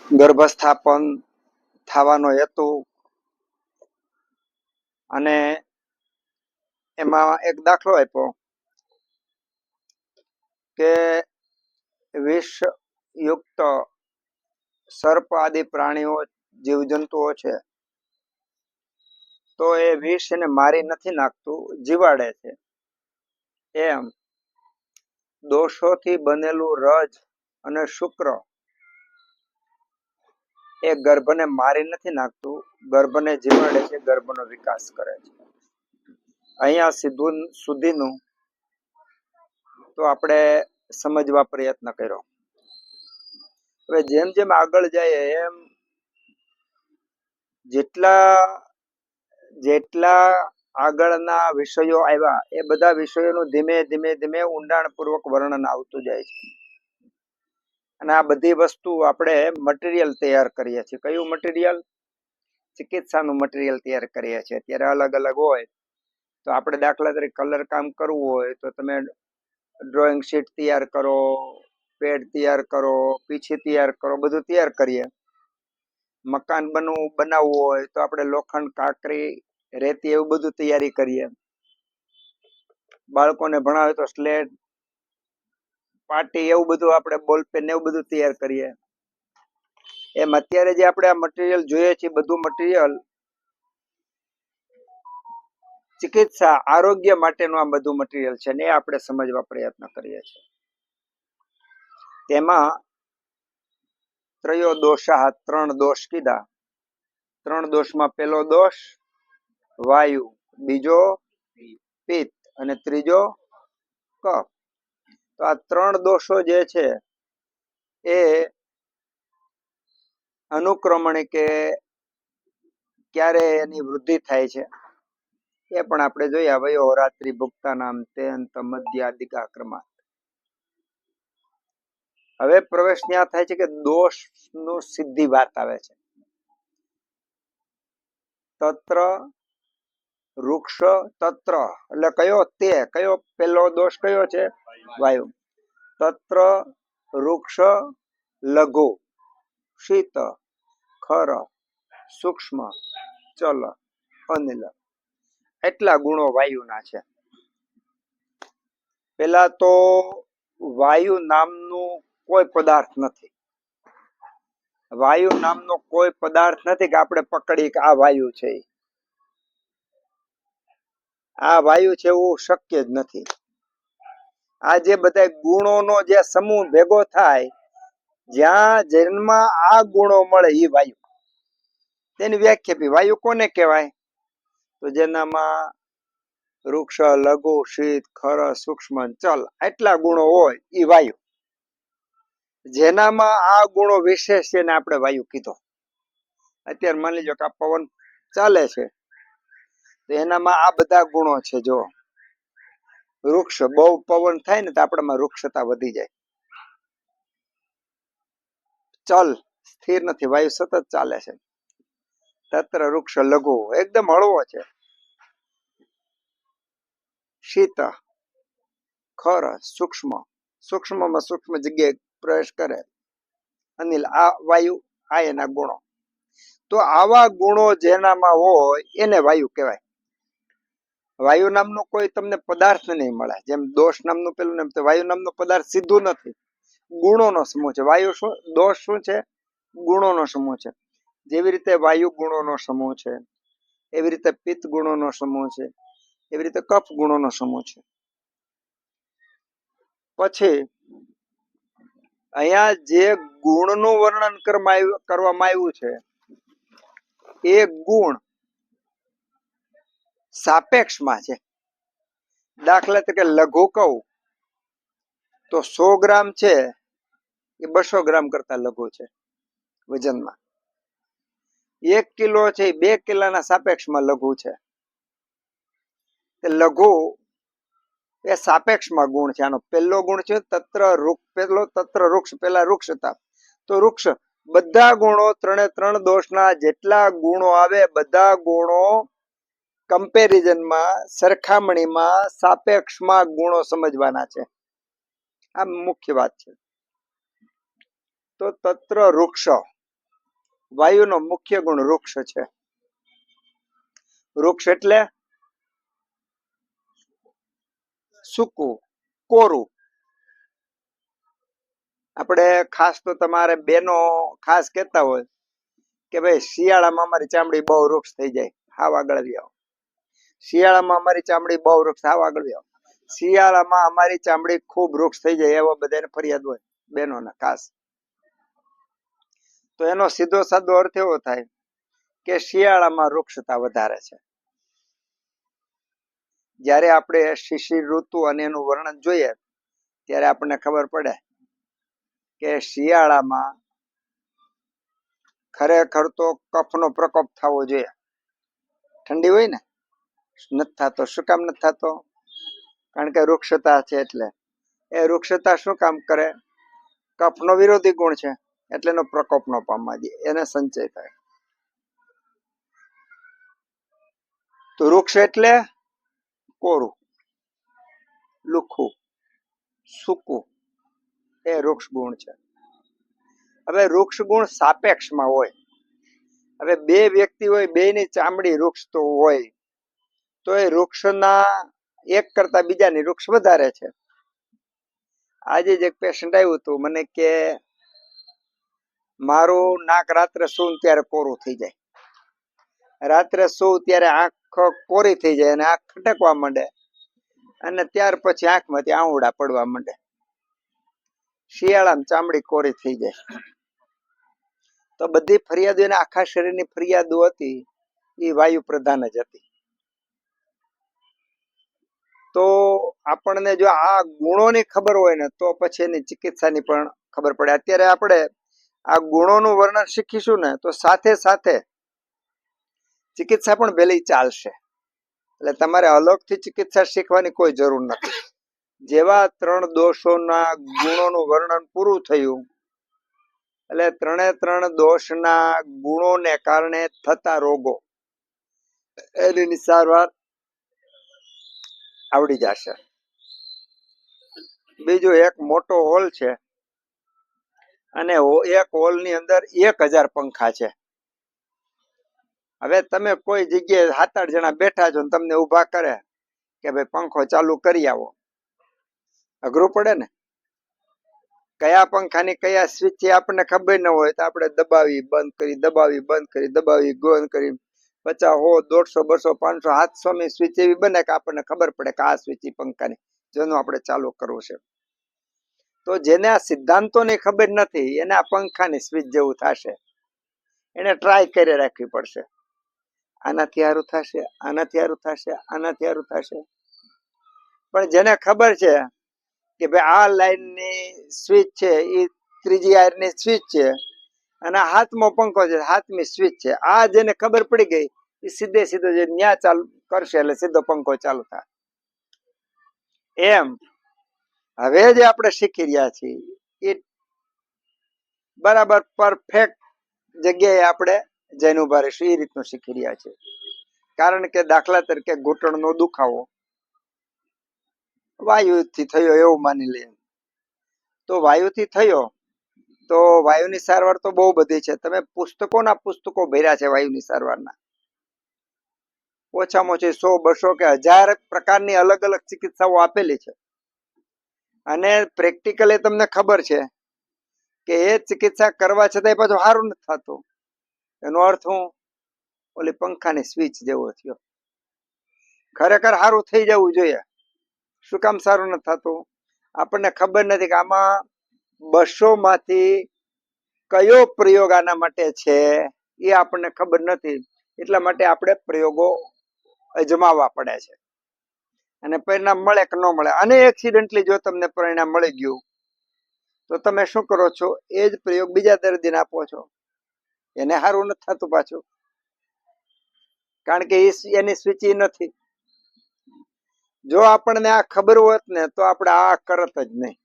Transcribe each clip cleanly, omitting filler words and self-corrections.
ગર્ભસ્થાપન થવાનો હેતુ અને એમાં એક દાખલો આપ્યો કે વિષયુક્ત સર્પ આદિ પ્રાણીઓ જીવજંતુઓ છે તો એ વિષ એને મારી નથી નાખતું, જીવાડે છે. એમ દોષોથી બનેલું રજ અને શુક્ર એ ગર્ભને મારી નથી નાખતું, ગર્ભને જીવાડે છે, ગર્ભનો વિકાસ કરે છે. અહીંયા સુધીનું તો આપણે સમજવા પ્રયત્ન કર્યો. હવે જેમ જેમ આગળ જાય એમ જેટલા આગળના વિષયો આવ્યા એ બધા વિષયોનું ધીમે ધીમે ધીમે ઊંડાણપૂર્વક વર્ણન આવતું જાય છે. અને આ બધી વસ્તુ આપણે મટીરિયલ તૈયાર કરીએ છીએ. કયું મટીરિયલ? ચિકિત્સાનું મટીરિયલ તૈયાર કરીએ છીએ. ત્યારે અલગ અલગ હોય તો આપણે દાખલા તરીકે કલર કામ કરવું હોય તો તમે ડ્રોઈંગ શીટ તૈયાર કરો, પેડ તૈયાર કરો, પીછી તૈયાર કરો, બધું તૈયાર કરીએ. મકાન બનાવવું હોય તો આપણે લોખંડ, કાંકરી, રેતી એવું બધું તૈયારી કરીએ. બાળકોને ભણાવે તો સ્લેટ, પાટી એવું બધું આપણે બોલપેન એવું બધું તૈયાર કરીએ. એમ અત્યારે જે આપણે આ મટીરિયલ જોઈએ છે બધું મટીરિયલ ચિકિત્સા આરોગ્ય માટેનું આ બધું મટીરિયલ છે ને એ આપણે સમજવા પ્રયત્ન કરીએ છીએ. તેમાં ત્રયોદોષા 3 દોષ કીધા. 3 દોષમાં પહેલો દોષ વાયુ, બીજો પિત્ત અને ત્રીજો કફ. તો આ 3 દોષો જે છે એ અનુક્રમણિક કે ક્યારે એની વૃદ્ધિ થાય છે એ પણ આપણે જોઈએ. વયોરાત્રિ ભુક્તા નામ તે અંત મધ્યાદિકા ક્રમાત. હવે પ્રવેશ ત્યાં થાય છે કે દોષ નું સીધી વાત આવે છે. તત્ર વૃક્ષ તત્ર એટલે કયો પહેલો દોષ કયો છે? વાયુ. તત્ર વૃક્ષ લઘુ શીત ખર સૂક્ષ્મ ચલ અનિલ. એટલા ગુણો વાયુના છે. પેલા તો વાયુ નામનું કોઈ પદાર્થ નથી. વાયુ નામનો કોઈ પદાર્થ નથી કે આપણે પકડી કે આ વાયુ છે. આ વાયુ છે એવું શક્ય જ નથી. આ જે બધા ગુણોનો જે સમૂહ ભેગો થાય, જ્યાં જન્મ આ ગુણો મળે એ વાયુ. તેની વ્યાખ્યા વાયુ કોને કહેવાય? તો જેનામાં વૃક્ષ લઘુ શીત ખર સૂક્ષ્મ ચલ એટલા ગુણો હોય એ વાયુ. જેનામાં આ ગુણો વિશેષ છે ને આપણે વાયુ કીધો. અત્યારે માની લેજો કે આ પવન ચાલે છે તો એનામાં આ બધા ગુણો છે. જો વૃક્ષ બહુ પવન થાય ને તો આપણામાં વૃક્ષતા વધી જાય. ચલ સ્થિર નથી, વાયુ સતત ચાલે છે. તત્ર વૃક્ષ લઘુ એકદમ હળવો છે. શીત ખર સૂક્ષ્મમાં સૂક્ષ્મ જગ્યાએ પ્રવેશ કરે. અનિલ આ વાયુ, આ એના ગુણો. તો આવા ગુણો જેનામાં હોય એને વાયુ કહેવાય. વાયુ નામનો કોઈ તમને પદાર્થ નહીં મળે. જેમ દોષ નામનું પેલું નામ, વાયુ નામનો પદાર્થ સીધું નથી, ગુણોનો સમૂહ છે. વાયુ શું? દોષ શું છે? ગુણોનો સમૂહ છે. જેવી રીતે વાયુ ગુણોનો સમૂહ છે, એવી રીતે પિત્ત ગુણોનો સમૂહ છે, એવી રીતે કફ ગુણોનો સમૂહ છે. પછી અહીંયા જે ગુણનું વર્ણન કરવામાં આવ્યું છે એ ગુણ સાપેક્ષમાં છે. દાખલા તરીકે લઘુ કહું તો 100 ગ્રામ છે એ 200 ગ્રામ કરતા લઘુ છે વજનમાં. 1 કિલો છે એ 2 કિલોના સાપેક્ષમાં લઘુ છે. લઘુ એ સાપેક્ષમાં ગુણ છે. આનો પહેલો ગુણ છે તત્ર વૃક્ષ. પેલા વૃક્ષ હતા તો વૃક્ષ. બધા ગુણો 3 દોષના જેટલા ગુણો આવે બધા ગુણો કમ્પેરિઝનમાં, સરખામણીમાં, સાપેક્ષમાં ગુણો સમજવાના છે. આ મુખ્ય વાત છે. તો તત્ર વૃક્ષ વાયુનો મુખ્ય ગુણ વૃક્ષ છે. વૃક્ષ એટલે સૂકું, કોરું. આપણે ખાસ તો તમારે બેનો ખાસ કહેતા હોય કે ભાઈ શિયાળામાં અમારી ચામડી બહુ વૃક્ષ થઈ જાય, હાવ આગળ આવી આવો. શિયાળામાં અમારી ચામડી બહુ વૃક્ષ, હાવ આગળ આવી આવો. શિયાળામાં અમારી ચામડી ખૂબ વૃક્ષ થઈ જાય, એવો બધાને ફરિયાદ હોય બહેનોના ખાસ. તો એનો સીધો સાદો અર્થ એવો થાય કે શિયાળામાં વૃક્ષતા વધારે છે. જ્યારે આપણે શિશિર ઋતુ અને એનું વર્ણન જોઈએ ત્યારે આપણને ખબર પડે કે શિયાળામાં ખરેખર તો કફનો પ્રકોપ થવો જોઈએ. ઠંડી હોય ને, નથી થતો. શું કામ નથી થતો? કારણ કે વૃક્ષતા છે. એટલે એ વૃક્ષતા શું કામ કરે? કફનો વિરોધી ગુણ છે, એટલે એનો પ્રકોપ ન પામવા દે, એને સંચય થાય. તો વૃક્ષ એટલે કોરું, લુખું, સૂકું, એ વૃક્ષ ગુણ છે. હવે વૃક્ષ ગુણ સાપેક્ષમાં હોય. હવે બે વ્યક્તિ હોય, બેની ચામડી વૃક્ષ તો હોય, તો એ વૃક્ષના એક કરતા બીજાની વૃક્ષ વધારે છે. આજે જ એક પેશન્ટ આવ્યું હતું, મને કે મારું નાક રાત્રે સૂવું ત્યારે કોરું થઈ જાય, રાત્રે સૂવું ત્યારે આંખ કોરી થઈ જાય અને આંખ ખટકવા માંડે, અને ત્યાર પછી આંખમાંથી આંવડા પડવા માંડે. શિયાળામાં ચામડી કોરી થઈ જાય. તો બધી ફરિયાદો, એના આખા શરીરની ફરિયાદો હતી એ વાયુ પ્રધાન જ હતી. તો આપણને જો આ ગુણોની ખબર હોય ને તો પછી એની ચિકિત્સાની પણ ખબર પડે. અત્યારે આપણે આ ગુણોનું વર્ણન શીખીશું ને તો સાથે સાથે ચિકિત્સા પણ વહેલી ચાલશે. એટલે તમારે અલગથી ચિકિત્સા શીખવાની કોઈ જરૂર નથી. જેવા 3 દોષોના ગુણોનું વર્ણન પૂરું થયું એટલે 3 દોષના ગુણોને કારણે થતા રોગો એની સારવાર આવડી જશે. બીજું, એક મોટો હોલ છે અને એક હોલની અંદર 1000 પંખા છે. હવે તમે કોઈ જગ્યાએ 7-8 જણા બેઠા છો ને તમને ઊભા કરે કે ભાઈ પંખો ચાલુ કરી આવો, અઘરું પડે ને. કયા પંખાની કયા સ્વિચ છે આપણને ખબર ન હોય તો આપણે દબાવી બંધ કરી, દબાવી બંધ કરી, દબાવી બંધ કરી 50, 100, 150, 200, 500, 700 ની સ્વિચ એવી બને કે આપણને ખબર પડે કે આ સ્વિચ પંખાની જેનું આપણે ચાલુ કરવું છે. તો જેને આ સિદ્ધાંતોની ખબર નથી એને આ પંખાની સ્વિચ જેવું થશે. એને ટ્રાય કરી રાખવી પડશે. આનાથી સારું થશે, આનાથી સારું થશે, આનાથી સારું થશે. પણ જેને ખબર છે કે ભાઈ આ લાઈનની સ્વિચ છે એ ત્રીજી વાયરની સ્વિચ છે અને 7મો પંખો છે, 7મી સ્વિચ છે, આ જેને ખબર પડી ગઈ એ સીધો જે ન્યા ચાલુ કરશે એટલે સીધો પંખો ચાલુ થાય. એમ હવે જે આપણે શીખી રહ્યા છીએ એ બરાબર પરફેક્ટ જગ્યાએ આપણે જઈને ઉભા રહીશું એ રીતનું શીખી રહ્યા છીએ. કારણ કે દાખલા તરીકે ઘૂંટણનો દુખાવો વાયુથી થયો એવું માની લઈએ. તો વાયુથી થયો તો વાયુની સારવાર તો બહુ બધી છે. તમે પુસ્તકો ભર્યા છે વાયુની સારવારના. ઓછામાં ઓછી 100, 200 કે 1000 પ્રકારની અલગ અલગ ચિકિત્સાઓ આપેલી છે. અને પ્રેક્ટિકલી તમને ખબર છે કે એ ચિકિત્સા કરવા છતાંય પાછું સારું નથી થતું. એનો અર્થ હું ઓલી પંખાની સ્વિચ જેવો થયો. ખરેખર સારું થઈ જવું જોઈએ. શું કામ સારું નથી થતું? આપણને ખબર નથી કે આમાં 200 માંથી કયો પ્રયોગ આના માટે છે એ આપણને ખબર નથી. એટલા માટે આપણે પ્રયોગો અજમાવવા પડે છે અને પરિણામ મળે કે ન મળે. અને એક્સિડન્ટલી જો તમને પરિણામ મળી ગયું તો તમે શું કરો છો? એ જ પ્રયોગ બીજા દર્દીને આપો છો, એને સારું નથી થતું પાછું, કારણ કે એની સ્વિચ નથી. જો આપણને આ ખબર હોત ને તો આપણે આ કરત જ નહીં.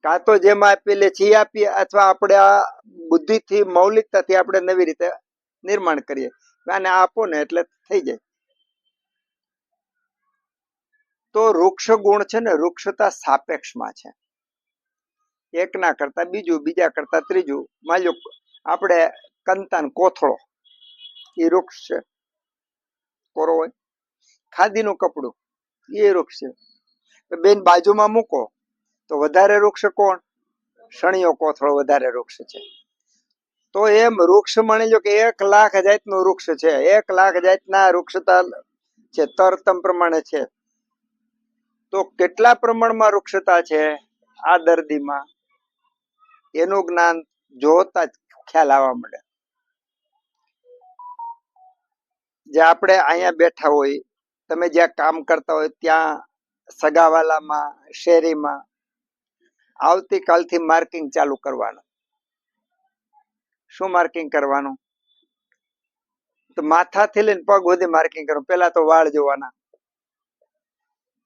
કાં તો જેમ આપેલી છે એ આપીએ અથવા આપણે આ બુદ્ધિથી મૌલિકતાથી આપણે નવી રીતે નિર્માણ કરીએ. આને આપો ને એટલે થઈ જાય. તો વૃક્ષ ગુણ છે ને વૃક્ષતા સાપેક્ષમાં છે. એકના કરતા બીજું, બીજા કરતા ત્રીજું. માની લો આપણે કંતાન કોથળો એ વૃક્ષ છે, કોરો હોય. ખાદીનું કપડું એ વૃક્ષ છે. બેન બાજુમાં મૂકો તો વધારે વૃક્ષ કોણ? શણિયો કોથળો વધારે વૃક્ષ છે. તો એમ વૃક્ષ માની લો કે 1,00,000 જાતનું વૃક્ષ છે, 1,00,000 જાતના વૃક્ષતા છે, તરતમ પ્રમાણે છે. તો કેટલા પ્રમાણમાં વૃક્ષતા છે આ દર્દીમાં, એનું જ્ઞાન જોતા જ ખ્યાલ આવવા મળે. જે આપણે અહીંયા બેઠા હોય, તમે જ્યાં કામ કરતા હોય ત્યાં, સગાવાલામાં, શેરીમાં, આવતીકાલથી માર્કિંગ ચાલુ કરવાનું. શું માર્કિંગ કરવાનું? તો માથાથી લઈને પગ સુધી માર્કિંગ કરવાનું. પેલા તો વાળ જોવાના.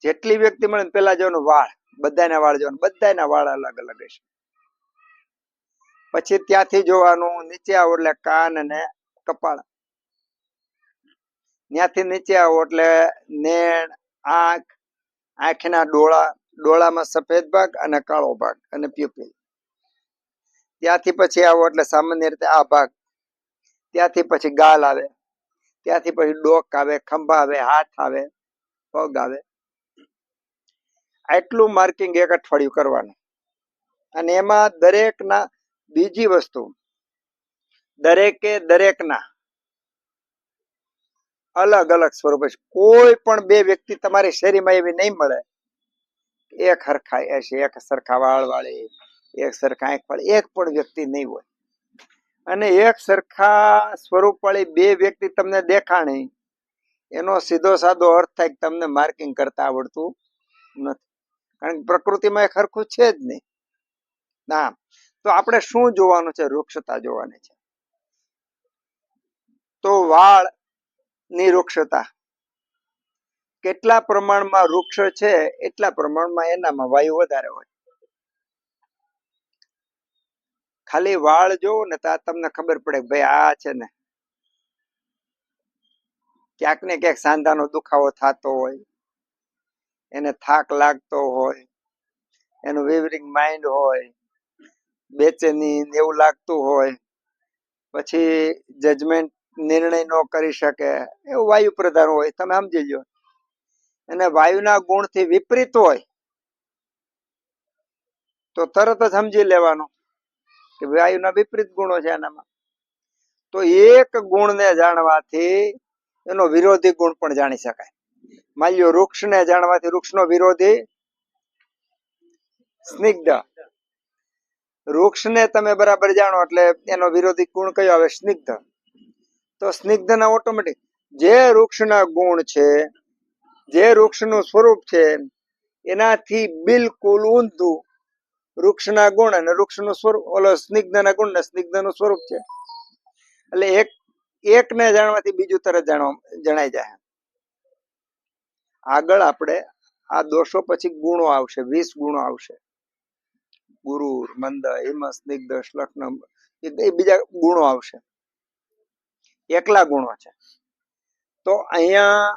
જેટલી વ્યક્તિ મળે પેલા જોવાનું વાળ, બધાના વાળ જોવાનું, બધાના વાળ અલગ અલગ હશે. પછી ત્યાંથી જોવાનું નીચે આવો એટલે કાન અને કપાળ, ત્યાંથી નીચે આવો એટલે નેણ, આંખ, આંખના ડોળા, ડોળામાં સફેદ ભાગ અને કાળો ભાગ અને પ્યુપિલ. ત્યાંથી પછી આવો એટલે સામાન્ય રીતે આ ભાગ, ત્યાંથી પછી ગાલ આવે, ત્યાંથી પછી ડોક આવે, ખંભા આવે, હાથ આવે, પગ આવે. આટલું માર્કિંગ એક અઠવાડિયું કરવાનું. અને એમાં દરેકના, બીજી વસ્તુ, દરેકના અલગ અલગ સ્વરૂપ છે. કોઈ પણ બે વ્યક્તિ તમારી શેરીમાં એવી નહીં મળે એક હરખા હશે, એક સરખા વાળ વાળી, એક સરખા આંખ વાળી, એક પણ વ્યક્તિ નહીં હોય. અને એક સરખા સ્વરૂપ વાળી બે વ્યક્તિ તમને દેખાણી, એનો સીધો સાદો અર્થ થાય કે તમને માર્કિંગ કરતા આવડતું નથી. કારણ કે પ્રકૃતિમાં એક હરખું છે જ નહીં. ના, તો આપણે શું જોવાનું છે? વૃક્ષતા જોવાની છે. તો વાળ ની વૃક્ષતા, કેટલા પ્રમાણમાં વૃક્ષ છે એટલા પ્રમાણમાં એનામાં વાયુ વધારે હોય. ખાલી વાળ જોવો ને તો તમને ખબર પડે કે ભાઈ આ છે ને ક્યાંક ને ક્યાંક સાંધાનો દુખાવો થતો હોય, એને થાક લાગતો હોય, એનું વિવરિંગ માઇન્ડ હોય, બેચેની એવું લાગતું હોય, પછી જજમેન્ટ નિર્ણય ન કરી શકે, એવું વાયુ પ્રધાન હોય. તમે સમજી લો. અને વાયુના ગુણથી વિપરીત હોય તો તરત જ સમજી લેવાનું કે વાયુના વિપરીત ગુણો છે આનામાં. તો એક ગુણને જાણવાથી એનો વિરોધી ગુણ પણ જાણી શકાય. માની લો વૃક્ષને જાણવાથી વૃક્ષનો વિરોધી સ્નિગ્ધ. વૃક્ષને તમે બરાબર જાણો એટલે એનો વિરોધી ગુણ કયો આવે? સ્નિગ્ધ. તો સ્નિગ્ધના ઓટોમેટિક જે વૃક્ષના ગુણ છે, જે વૃક્ષનું સ્વરૂપ છે, એનાથી બિલકુલ ઊંધું વૃક્ષના ગુણ અને વૃક્ષનું સ્વરૂપ, ઓલો સ્નિગ્ધના ગુણ ને સ્નિગ્ધનું સ્વરૂપ છે. એટલે એકને જાણવાથી બીજું તરત જણાઈ જાય. આગળ આપણે આ દોષો પછી ગુણો આવશે, 20 ગુણો આવશે. ગુરુ, મંદ, હિમ, સ્નિગ્ધ, શ્લગ્ન, એ બીજા ગુણો આવશે. એકલા ગુણો છે. તો અહીંયા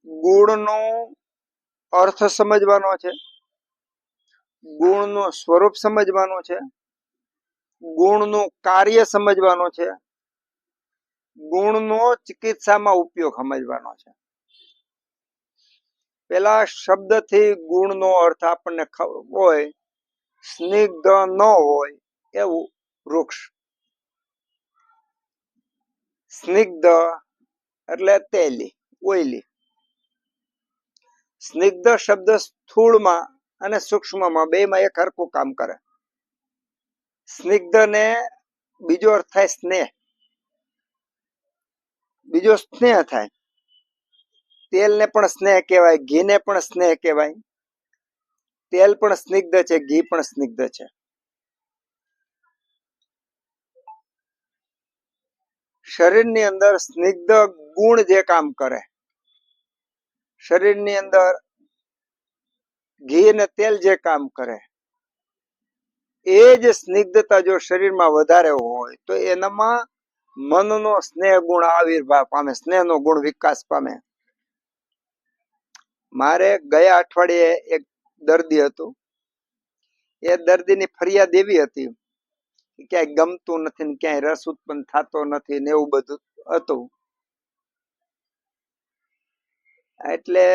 ગુણનો અર્થ સમજવાનો છે, ગુણનું સ્વરૂપ સમજવાનું છે, ગુણનું કાર્ય સમજવાનું છે, ગુણનો ચિકિત્સામાં ઉપયોગ સમજવાનો છે. પેલા શબ્દથી ગુણનો અર્થ આપણને હોય, સ્નિગ્ધ ન હોય એવું વૃક્ષ. સ્નિગ્ધ એટલે તેલી, ઓઈલી. સ્નિગ્ધ શબ્દ સ્થૂળમાં અને સૂક્ષ્મમાં બેમાં એક હરખું કામ કરે. સ્નિગ્ધ ને બીજો અર્થ થાય સ્નેહ, બીજો સ્નેહ થાય. તેલને પણ સ્નેહ કહેવાય, ઘીને પણ સ્નેહ કહેવાય. તેલ પણ સ્નિગ્ધ છે, ઘી પણ સ્નિગ્ધ છે. શરીરની અંદર સ્નિગ્ધ ગુણ જે કામ કરે, શરીરની અંદર ઘી અને તેલ જે કામ કરે, એ જ સ્નિગ્ધતા જો શરીરમાં વધારે હોય તો એનામાં મનનો સ્નેહ ગુણ આવિર્ભાવ પામે, સ્નેહનો ગુણ વિકાસ પામે. મારે ગયા અઠવાડિયે એક દર્દી હતું. એ દર્દીની ફરિયાદ એવી હતી ક્યાંય ગમતું નથી ને ક્યાંય રસ ઉત્પન્ન થતો નથી ને એવું બધું હતું. એટલે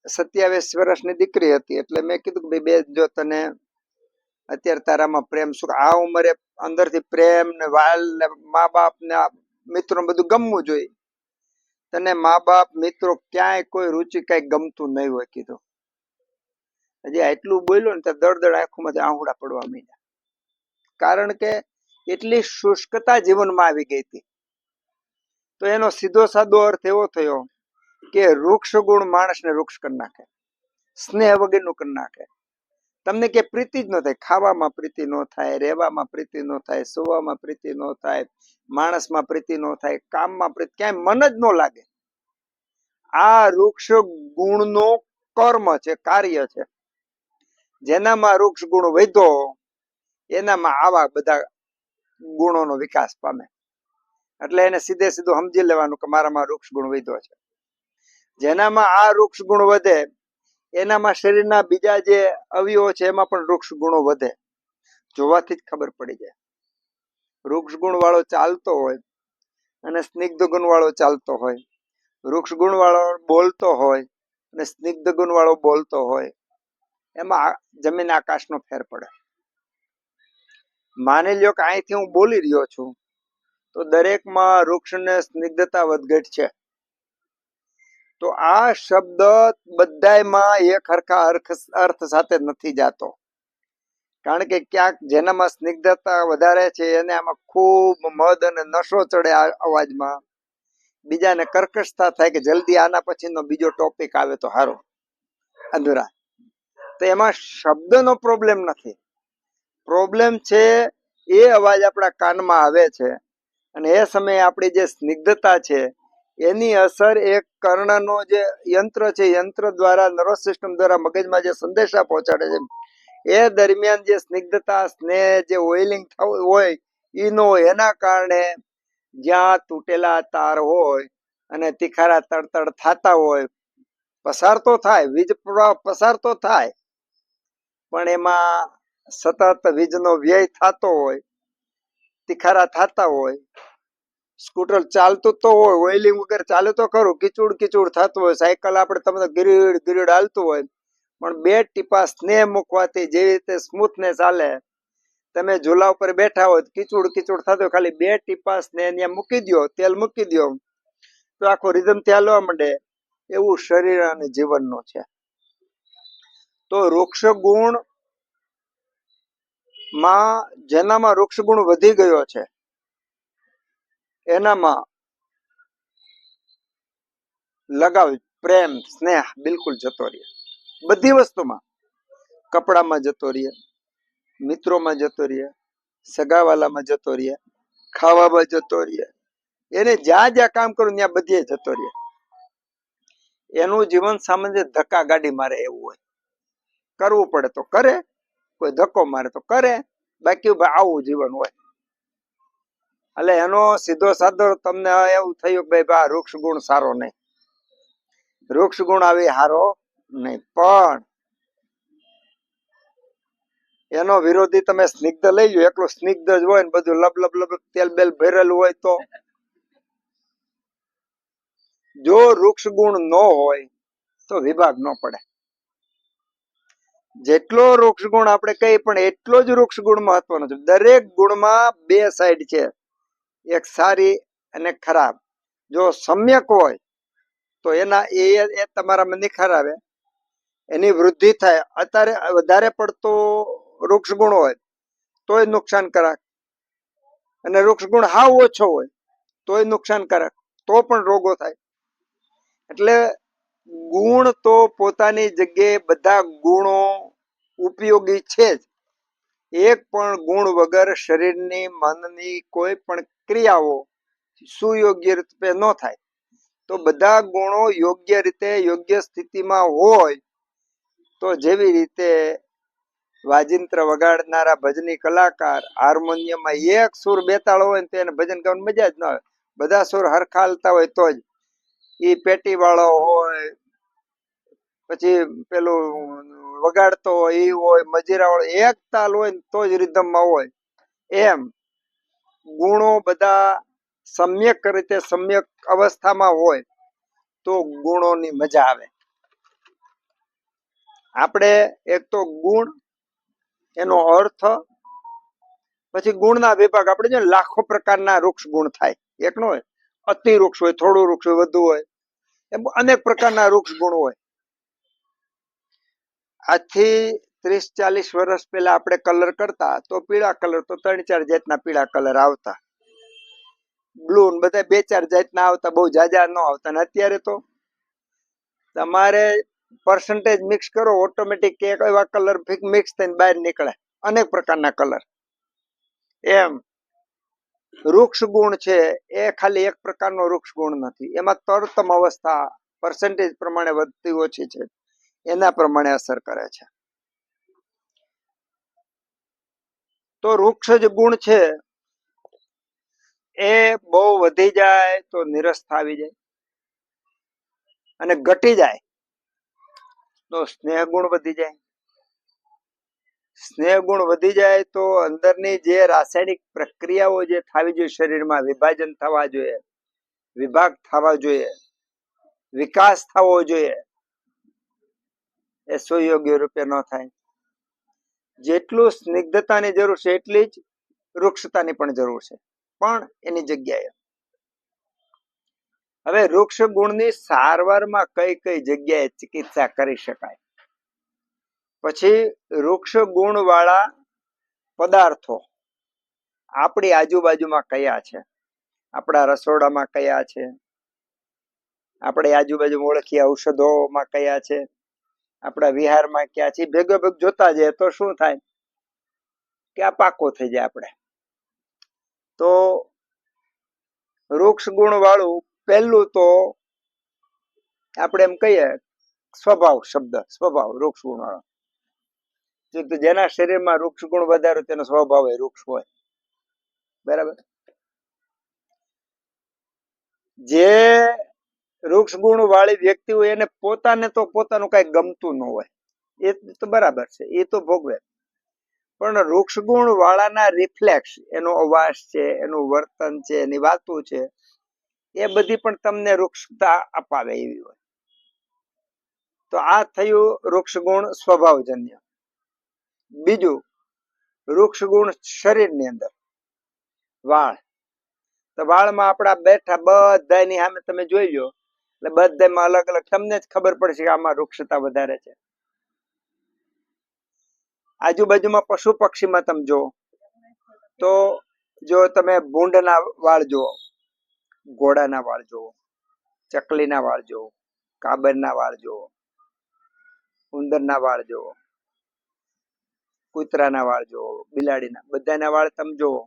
27 વર્ષની દીકરી હતી. એટલે મેં કીધું કે ભાઈ બે જો તને અત્યારે તારામાં પ્રેમ સુખ આ ઉંમરે અંદરથી પ્રેમ ને વાલ ને મા બાપ ને મિત્રો બધું ગમવું જોઈએ. તને મા બાપ મિત્રો ક્યાંય કોઈ રુચિ કઈ ગમતું નહીં હોય કીધું. હજી આટલું બોલ્યો ને ત્યાં દળ દળ આંખોમાંથી આંહુડા પડવા માંડ્યા. કારણ કે એટલી શુષ્કતા જીવનમાં આવી ગઈ હતી. તો એનો સીધો સાદો અર્થ એવો થયો કે વૃક્ષ ગુણ માણસને વૃક્ષ કરી નાખે, સ્નેહ વગરનું કરી નાખે. તમને કે પ્રીતિ જ ન થાય, ખાવામાં પ્રીતિ ન થાય, રહેવામાં પ્રીતિ ન થાય, સુવામાં પ્રીતિ ન થાય, માણસમાં પ્રીતિ ન થાય, કામમાં પ્રીતિ, ક્યાંય મન જ ન લાગે. આ વૃક્ષ ગુણનો કર્મ છે, કાર્ય છે. જેનામાં વૃક્ષ ગુણ વધ્યો એનામાં આવા બધા ગુણોનો વિકાસ પામે. એટલે એને સીધે સીધું સમજી લેવાનું કે મારામાં વૃક્ષ ગુણ વધ્યો છે. જેનામાં આ વૃક્ષ ગુણ વધે એનામાં શરીરના બીજા જે અવયવો છે એમાં પણ વૃક્ષ ગુણો વધે. જોવાથી જ ખબર પડી જાય. વૃક્ષ ગુણ વાળો ચાલતો હોય અને સ્નિગ્ધ ગુણ વાળો ચાલતો હોય, વૃક્ષ ગુણ વાળો બોલતો હોય અને સ્નિગ્ધ ગુણ વાળો બોલતો હોય, એમાં જમીન આકાશનો ફેર પડે. માની લ્યો કે અહીંથી હું બોલી રહ્યો છું તો દરેકમાં વૃક્ષને સ્નિગ્ધતા વધઘટ છે. તો આ શબ્દ બધાયમાં એક હરખા અર્થ સાથે નથી જાતો. કારણ કે ક્યાંક જેનામાં સ્નિગ્ધતા વધારે છે એને આમાં ખૂબ મદ અને નશો ચડે આ અવાજમાં. બીજાને કર્કશતા થાય કે જલ્દી આના પછીનો બીજો ટોપિક આવે તો સારું, અધૂરા. તો એમાં શબ્દનો પ્રોબ્લેમ નથી. પ્રોબ્લેમ છે એ અવાજ આપણા કાનમાં આવે છે અને એ સમયે આપણી જે સ્નિગ્ધતા છે એની અસર એક કર્ણનો જે યંત્ર છે, યંત્ર દ્વારા નર્વસ સિસ્ટમ દ્વારા મગજમાં જે સંદેશા પહોંચાડે છે એ દરમિયાન જે સ્નિગ્ધતા, સ્નેહ, જે ઓઇલિંગ હોય ઈનો એના કારણે જ્યાં તૂટેલા તાર હોય અને તિખારા તડતડ થતા હોય, પસાર તો થાય, વીજ પ્રવાહ પસાર તો થાય, પણ એમાં સતત વીજનો વ્યય થતો હોય, તિખારા થતા હોય, સ્કૂટર ચાલતું તો હોય, ઓઇલિંગ વગર ચાલે તો ખરું, કીચુડ કીચુડ થતું હોય, સાયકલ આપણે તમને ગીરીડ ગીરીડ હાલતું હોય, પણ બે ટીપા સ્નેહ મૂકવાથી જેવી રીતે સ્મૂથનેસ ચાલે, તમે ઝૂલા ઉપર બેઠા હોય કીચુડ કીચુડ થતું હોય, ખાલી બે ટીપા સ્નેહ ત્યાં મૂકી દો, તેલ મૂકી દો તો આખો રિધમ થી હાલવા માંડે. એવું શરીર અને જીવનનું છે. તો વૃક્ષ ગુણ માં જેનામાં વૃક્ષ ગુણ વધી ગયો છે એનામાં લગાવ, પ્રેમ, સ્નેહ બિલકુલ જતો રહે. બધી વસ્તુમાં, કપડામાં જતો રહે, મિત્રોમાં જતો રહે, સગાવાલામાં જતો રહે, ખાવામાં જતો રહે, એને જ્યાં જ્યાં કામ કરું ત્યાં બધે જતો રહે. એનું જીવન સામાન્ય ધક્કા ગાડી મારે એવું હોય. કરવું પડે તો કરે, કોઈ ધક્કો મારે તો કરે, બાકી આવું જીવન હોય. એટલે એનો સીધો સાધો તમને એવું થયું કે ભાઈ આ વૃક્ષ ગુણ સારો નહીં, વૃક્ષ ગુણ આવી હારો નહીં, પણ એનો વિરોધી તમે સ્નિગ્ધ લઈ લો, એકલું સ્નિગ્ધ જ હોય ને બધું લબ લબ લબ તેલ બેલ ભરેલું હોય તો જો વૃક્ષ ગુણ ન હોય તો વિભાગ ન પડે. જેટલો વૃક્ષ ગુણ આપણે કહીએ પણ એટલો જ વૃક્ષ ગુણ મહત્વનો છે. દરેક ગુણમાં બે સાઈડ છે, એક સારી અને ખરાબ. જો સમ્યક હોય તો એના એ તમારામાં નિખાર આવે, એની વૃદ્ધિ થાય. અત્યારે વધારે પડતો વૃક્ષ ગુણ હોય તોય નુકસાનકારક, અને વૃક્ષ ગુણ હાવ ઓછો હોય તોય નુકસાનકારક, તો પણ રોગો થાય. એટલે ગુણ તો પોતાની જગ્યાએ બધા ગુણો ઉપયોગી છે જ. એક પણ ગુણ વગર શરીરની, મનની કોઈ પણ ક્રિયાઓ સુયોગ્ય રીતે ન થાય. તો બધા ગુણો યોગ્ય રીતે, યોગ્ય સ્થિતિમાં હોય તો જેવી રીતે વાજિંત્ર વગાડનારા ભજની કલાકાર હાર્મોનિયમમાં એક સુર બેતાળ હોય ને તો એને ભજન ગાવાની મજા જ ન આવે. બધા સુર હરખા હાલતા હોય તો જ. એ પેટી વાળો હોય, પછી પેલું વગાડતો હોય એ હોય, મજીરા વાળો, એક તાલ હોય ને તો જ રિધમમાં હોય. એમ ગુણો બધા સમ્યક રીતે સમ્યક અવસ્થામાં હોય તો ગુણોની મજા આવે. આપણે એક તો ગુણ, એનો અર્થ, પછી ગુણના વિભાગ. આપણે જો લાખો પ્રકારના વૃક્ષ ગુણ થાય, એક નો હોય. અતિ વૃક્ષ હોય, થોડું વૃક્ષ હોય, વધુ હોય, એમ અનેક પ્રકારના વૃક્ષ ગુણ હોય. આજથી 30-40 વર્ષ પહેલા આપણે કલર કરતા તો પીળા કલર તો 3-4 જાતના પીળા કલર આવતા, બ્લુ બધા 2-4 જાતના આવતા, બહુ જાજા ન આવતા. ને અત્યારે તો તમારે પર્સન્ટેજ મિક્સ કરો, ઓટોમેટિક એક એવા કલર મિક્સ થઈને બહાર નીકળે, અનેક પ્રકારના કલર. એમ વૃક્ષ ગુણ છે એ ખાલી એક પ્રકારનો વૃક્ષ ગુણ નથી, એમાં તરતમ અવસ્થા પર્સન્ટેજ પ્રમાણે વધતી ઓછી છે, એના પ્રમાણે અસર કરે છે. તો વૃક્ષ જ ગુણ છે એ બહુ વધી જાય તો નિરસતા આવી જાય, અને ઘટી જાય તો સ્નેહ ગુણ વધી જાય. સ્નેહ ગુણ વધી જાય તો અંદરની જે રાસાયણિક પ્રક્રિયાઓ જે થવી જોઈએ શરીરમાં, વિભાજન થવા જોઈએ, વિભાગ થવા જોઈએ, વિકાસ થવો જોઈએ, એ સુયોગ્ય રૂપે ન થાય. જેટલું સ્નિગ્ધતાની જરૂર છે એટલી જ વૃક્ષતાની પણ જરૂર છે, પણ એની જગ્યાએ. હવે વૃક્ષ ગુણની સારવારમાં કઈ કઈ જગ્યાએ ચિકિત્સા કરી શકાય, પછી વૃક્ષ ગુણ વાળા પદાર્થો આપણી આજુબાજુમાં કયા છે, આપણા રસોડામાં કયા છે, આપણે આજુબાજુ ઓળખીએ ઔષધોમાં કયા છે, આપણા વિહારમાં ક્યાં છે, ભેગો ભેગ જોતા જઈએ તો શું થાય કે આ પાકો થઈ જાય. આપણે તો વૃક્ષ ગુણ વાળું પહેલું તો આપણે એમ કહીએ સ્વભાવ શબ્દ, સ્વભાવ વૃક્ષ ગુણ વાળો. જેના શરીરમાં વૃક્ષ ગુણ વધારે તેનો સ્વભાવ હોય વૃક્ષ હોય, બરાબર. જે વૃક્ષ ગુણ વાળી વ્યક્તિ હોય એને પોતાને તો પોતાનું કઈ ગમતું ન હોય, એ તો બરાબર છે, એ તો ભોગવે. પણ વૃક્ષ ગુણ વાળાના રિફ્લેક્સ, એનો અવાજ છે, એનું વર્તન છે, એની વાતો છે, એ બધી પણ તમને વૃક્ષતા અપાવે એવી હોય. તો આ થયું વૃક્ષ ગુણ સ્વભાવજન્ય. બીજું વૃક્ષ ગુણ શરીરની અંદર, વાળ. તો વાળમાં આપણા બેઠા બધાની સામે તમે જોઈ લો એટલે બધામાં અલગ અલગ તમને જ ખબર પડશે કે આમાં વૃક્ષતા વધારે છે. આજુબાજુમાં પશુ પક્ષીમાં તમે જો તો જો તમે ભૂંડના વાળ જુઓ, ઘોડાના વાળ જુઓ, ચકલીના વાળ જુઓ, કાબરના વાળ જુઓ, ઉંદરના વાળ જુઓ, કૂતરાના વાળ જુઓ, બિલાડીના, બધાના વાળ તમે જુઓ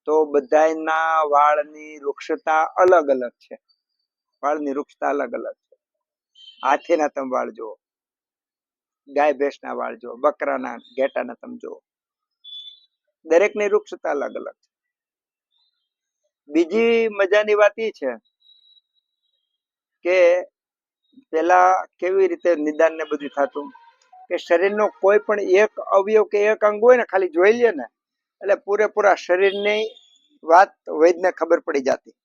તો બધાના વાળની વૃક્ષતા અલગ અલગ છે. વાળની વૃક્ષતા અલગ અલગ છે. હાથીના તમે વાળ જુઓ, ગાય ભેંસના વાળ જુઓ, બકરાના, ઘેટાના તમે જુઓ, દરેકની વૃક્ષતા અલગ અલગ છે. બીજી મજાની વાત એ છે કે પેલા કેવી રીતે નિદાન ને બધું થતું કે શરીરનો કોઈ પણ એક અવયવ કે એક અંગ હોય ને, ખાલી જોઈ લે ને એટલે પૂરેપૂરા શરીરની વાત વૈદ્યને ખબર પડી જતી,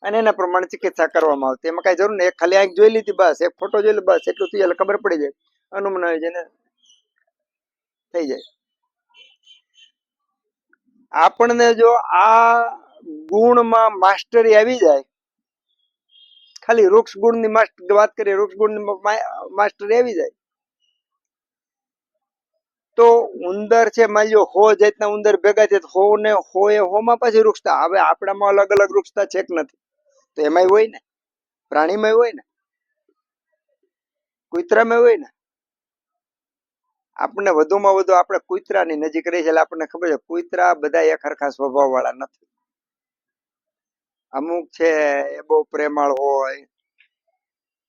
અને એના પ્રમાણે ચિકિત્સા કરવામાં આવતી. એમાં કઈ જરૂર નહીં, એક ખાલી આંખ જોઈ લીધી બસ, એક ફોટો જોઈ લે બસ, એટલું થઈ જાય, ખબર પડી જાય, અનુમાન આવી જાય ને થઈ જાય. આપણને જો આ ગુણમાં માસ્ટરી આવી જાય, ખાલી વૃક્ષ ગુણની વાત કરીએ, વૃક્ષ ગુણની માસ્ટરી આવી જાય તો ઉંદર છે, માની લો 100 જાતના ઉંદર ભેગા છે, 100 ને 100 એ 100 માં પાછી વૃક્ષતા. હવે આપણામાં અલગ અલગ વૃક્ષતા છે કે નથી, તો એમાંય હોય ને, પ્રાણીમાં હોય ને, કૂતરામાં હોય ને. આપણને વધુમાં વધુ આપણે કૂતરાની નજીક રહી છે એટલે આપણને ખબર છે કૂતરા બધા એક હરખા સ્વભાવ વાળા નથી. અમુક છે એ બહુ પ્રેમાળ હોય,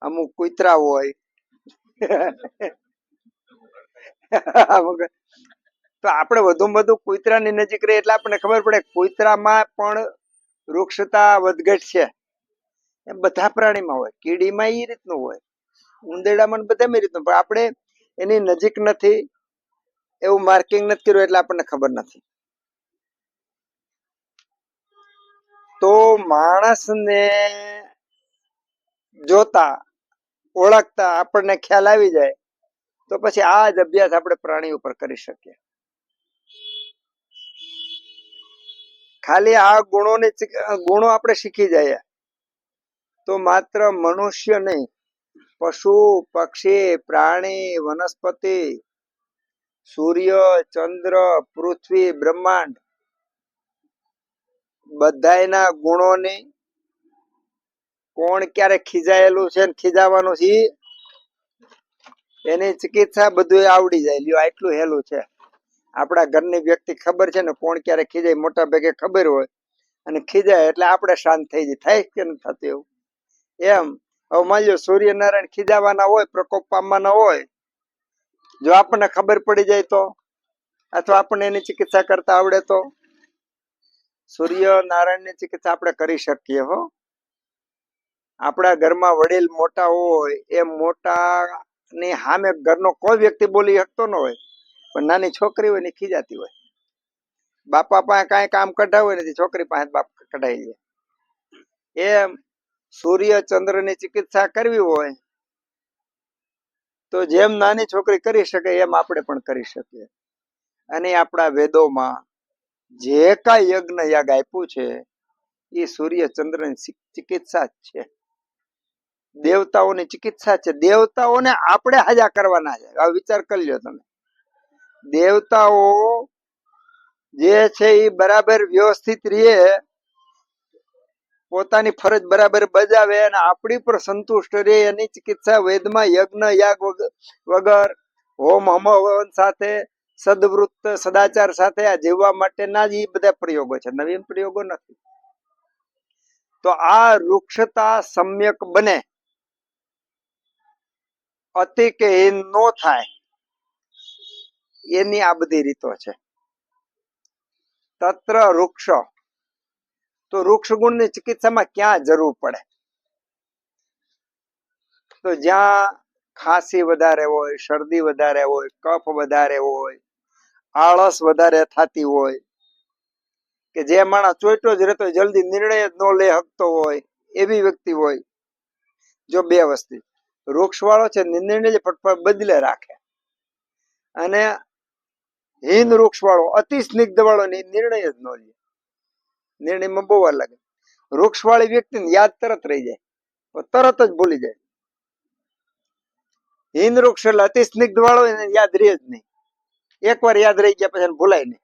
અમુક કૂતરા હોય તો આપણે વધુમાં વધુ કૂતરાની નજીક રહીએ એટલે આપણને ખબર પડે કૂતરામાં પણ વૃક્ષતા વધઘટ છે. એમ બધા પ્રાણીમાં હોય, કીડીમાં એ રીતનું હોય, ઉંદરડામાં બધામાં રીતનું, પણ આપણે એની નજીક નથી, એવું માર્કિંગ નથી કર્યું એટલે આપણને ખબર નથી. તો માણસને જોતા ઓળખતા આપણને ખ્યાલ આવી જાય તો પછી આ જ અભ્યાસ આપણે પ્રાણી ઉપર કરી શકીએ. ખાલી આ ગુણો આપણે શીખી જઈએ તો માત્ર મનુષ્ય નહીં, પશુ પક્ષી પ્રાણી વનસ્પતિ સૂર્ય ચંદ્ર પૃથ્વી બ્રહ્માંડ બધાયના ગુણોની કોણ ક્યારે ખીજાયેલું છે ખીજાવાનું છે એની ચિકિત્સા બધું આવડી જાય. લ્યો આટલું હેલું છે. આપણા ઘરની વ્યક્તિ ખબર છે ને કોણ ક્યારે ખીજાય મોટા ભાગે ખબર હોય અને ખીજાય એટલે આપણે શાંત થઈ જાય. થાય કે નથી થતું એવું? એમ હવે માની લો સૂર્યનારાયણ ખીજાવાના હોય પ્રકોપ પામવાના હોય, જો આપણને ખબર પડી જાય તો અથવા આપણને એની ચિકિત્સા કરતા આવડે તો સૂર્યનારાયણની ચિકિત્સા આપણે કરી શકીએ. હો, આપણા ઘરમાં વડીલ મોટા હોય એ મોટા ની સામે ઘરનો કોઈ વ્યક્તિ બોલી શકતો ન હોય પણ નાની છોકરી હોય ને ખીજાતી હોય, બાપા પાસે કાંઈ કામ કઢાવે નથી છોકરી પાસે બાપ કઢાઈ લે. એમ સૂર્ય ચંદ્ર ની ચિકિત્સા કરવી હોય તો જેમ નાની છોકરી કરી શકે એમ આપણે પણ કરી શકીએ. અને આપણા વેદોમાં જે કાંઈ યજ્ઞ યાગ આપ્યું છે એ સૂર્ય ચંદ્ર ની ચિકિત્સા જ છે, દેવતાઓની ચિકિત્સા છે. દેવતાઓને આપણે હાજા કરવાના છે. આ વિચાર કરી લ્યો તમે. દેવતાઓ જે છે એ બરાબર વ્યવસ્થિત રહે, પોતાની ફરજ બરાબર બજાવે અને આપણી પર સંતુષ્ટ રહે એની ચિકિત્સા વેદમાં યજ્ઞ યાગ વગર હોમ હવન સાથે સદવૃત્ત સદાચાર સાથે આ જીવવા માટેના જ એ બધા પ્રયોગો છે, નવીન પ્રયોગો નથી. તો આ વૃક્ષતા સમ્યક બને, અતિ કે હીન નો થાય એની આ બધી રીતો છે. તત્ર વૃક્ષ, તો વૃક્ષ ગુણની ચિકિત્સામાં ક્યાં જરૂર પડે? તો જ્યાં ખાંસી વધારે હોય, શરદી વધારે હોય, કફ વધારે હોય, આળસ વધારે થતી હોય, કે જે માણસ ચોઈટો જ રહેતો જલ્દી નિર્ણય જ ન લઈ શકતો હોય એવી વ્યક્તિ હોય, જો બે વસ્તુ વૃક્ષ વાળો છે નિર્ણય ફટફટ બદલે રાખે અને હીન વૃક્ષ વાળો અતિ સ્નિગ્ધ વાળો નિર્ણય જ ન લે, નિર્ણયમાં બહુ વાર લાગે. વૃક્ષ વાળી વ્યક્તિને યાદ તરત રહી જાય, તરત જ ભૂલી જાય. હિન વૃક્ષ એટલે અતિ સ્નિગ્ધ વાળો એને યાદ રહે જ નહીં, એકવાર યાદ રહી ગયા પછી ભૂલાય નહીં.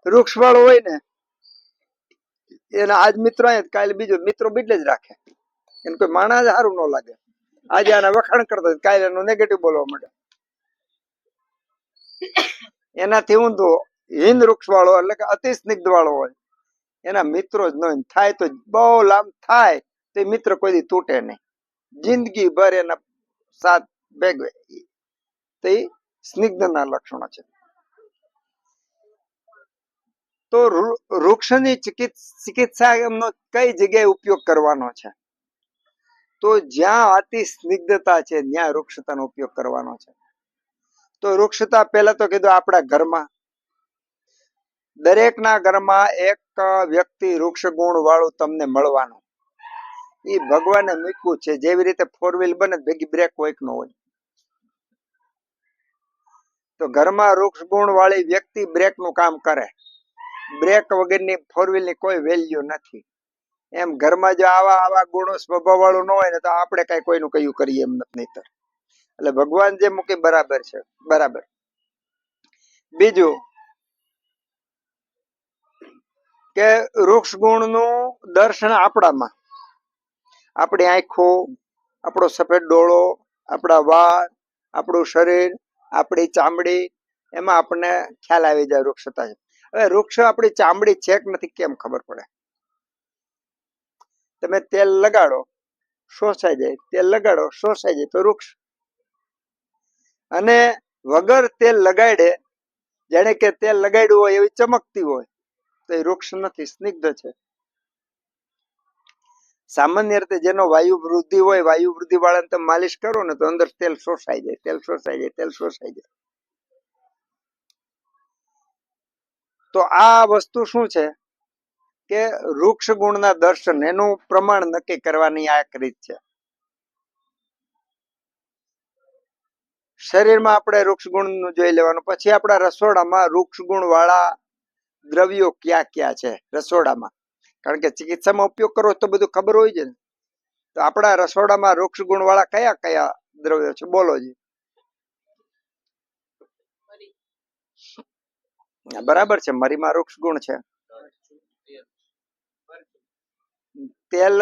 વૃક્ષ વાળો હોય ને એના આજ મિત્ર કાલે બીજો મિત્રો બદલે જ રાખે, એને કોઈ માણસ સારું ન લાગે. આજે આના વખાણ કરતો કાલે એનું નેગેટિવ બોલવા માંડે. એનાથી ઊંધો હિન વૃક્ષ વાળો એટલે કે અતિ સ્નિગ્ધ વાળો હોય એના મિત્રો જ ન થાય તો બહુ લાંબ થાય તો મિત્ર કોઈ તૂટે નહીં, જિંદગી ભર એના સાથ ભેગવે. તે સ્નિગ્ધના લક્ષણો છે. તો વૃક્ષની ચિકિત્સા એમનો કઈ જગ્યાએ ઉપયોગ કરવાનો છે? તો જ્યાં અતિ સ્નિગ્ધતા છે ત્યાં વૃક્ષતાનો ઉપયોગ કરવાનો છે. તો વૃક્ષતા પહેલા તો કીધું આપણા ઘરમાં, દરેકના ઘરમાં એક વ્યક્તિ વૃક્ષ ગુણ વાળું તમને મળવાનું. એ ભગવાને મૂક્યું છે. જેવી રીતે 4 વ્હીલ બને ભેગી બ્રેક હોય કે ન હોય, તો ઘરમાં વૃક્ષ ગુણ વાળી વ્યક્તિ બ્રેક નું કામ કરે. બ્રેક વગરની 4 વ્હીલ ની કોઈ વેલ્યુ નથી. એમ ઘરમાં જો આવા ગુણો સ્વભાવ વાળું ન હોય ને તો આપણે કઈ કોઈનું કયું કરીએ એમ નથી. નહીતર એટલે ભગવાન જે મૂકે બરાબર છે. બરાબર. બીજું કે વૃક્ષ ગુણ નું દર્શન આપણામાં, આપણી આંખો, આપણો સફેદ ડોળો, આપણા વાળ, આપણું શરીર, આપણી ચામડી, એમાં આપણને ખ્યાલ આવી જાય વૃક્ષતા છે. હવે વૃક્ષ આપણી ચામડી છે કે નથી કેમ ખબર પડે? તમે તેલ લગાડો શોષાઈ જાય, તેલ લગાડો શોષાઈ જાય તો વૃક્ષ. અને વગર તેલ લગાડે જેને કે તેલ લગાડ્યું હોય એવી ચમકતી હોય તો એ વૃક્ષ નથી, સ્નિગ્ધ છે. સામાન્ય રીતે જેનો વાયુ વૃદ્ધિ હોય, વાયુ વૃદ્ધિ વાળાને તમે માલિશ કરો ને તો અંદર તેલ શોષાઈ જાય, તેલ શોષાઈ જાય, તેલ શોષાઈ જાય. તો આ વસ્તુ શું છે કે વૃક્ષ ગુણના દર્શન એનું પ્રમાણ નક્કી કરવાની આ એક રીત છે. શરીરમાં આપણે વૃક્ષ ગુણ જોઈ લેવાનું, પછી આપણા રસોડામાં વૃક્ષ ગુણ વાળા દ્રવ્યો ક્યાં ક્યાં છે રસોડામાં, કારણ કે ચિકિત્સામાં ઉપયોગ કરવો તો બધું ખબર હોય છે ને. તો આપણા રસોડામાં વૃક્ષ ગુણ વાળા કયા કયા દ્રવ્યો છે બોલો જી. બરાબર છે, મરીમાં વૃક્ષ ગુણ છે. તેલ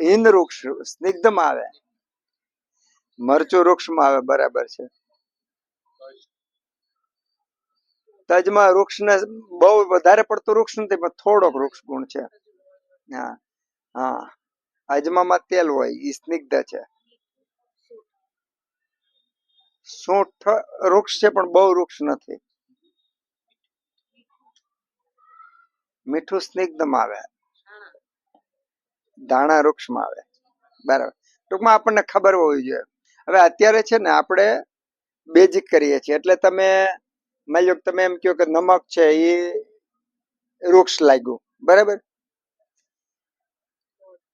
હિંદ વૃક્ષ સ્નિગ્ધમાં આવે, મરચું વૃક્ષમાં આવે, બરાબર છે. તજમાં વૃક્ષ ને બહુ વધારે પડતું વૃક્ષ નથી પણ થોડોક વૃક્ષ ગુણ છે. હા હા, અજમામાં તેલ હોય એ સ્નિગ્ધ છે. સૂંઠ વૃક્ષ છે પણ બહુ વૃક્ષ નથી. મીઠું સ્નિગ્ધમાં આવે, ધાણા વૃક્ષમાં આવે, બરાબર. ટૂંકમાં આપણને ખબર હોવી જોઈએ. હવે અત્યારે છે ને આપણે બેઝિક કરીએ છીએ, એટલે તમે માની લો તમે એમ કહો કે નમક છે એ વૃક્ષ લાગ્યું, બરાબર.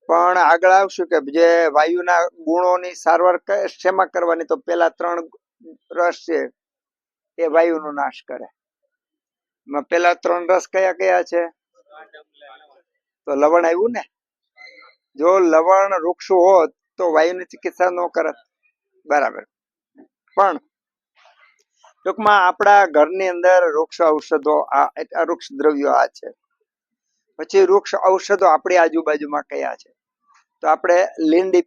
પણ આગળ આવશું કે જે વાયુના ગુણોની સારવાર શેમાં કરવાની, તો પેલા 3 રસ છે એ વાયુનો નાશ કરે. પેલા 3 રસ કયા કયા છે? તો લવણ આવ્યું ને. જો લવણ વૃક્ષ હોત તો વાયુની ચિકિત્સા ન કરત, બરાબર. પણ ટૂંકમાં આપણા ઘરની અંદર વૃક્ષ ઔષધો આ વૃક્ષ દ્રવ્યો આ છે. પછી વૃક્ષ ઔષધો આપણી આજુબાજુમાં કયા છે? તો આપણે લીંડી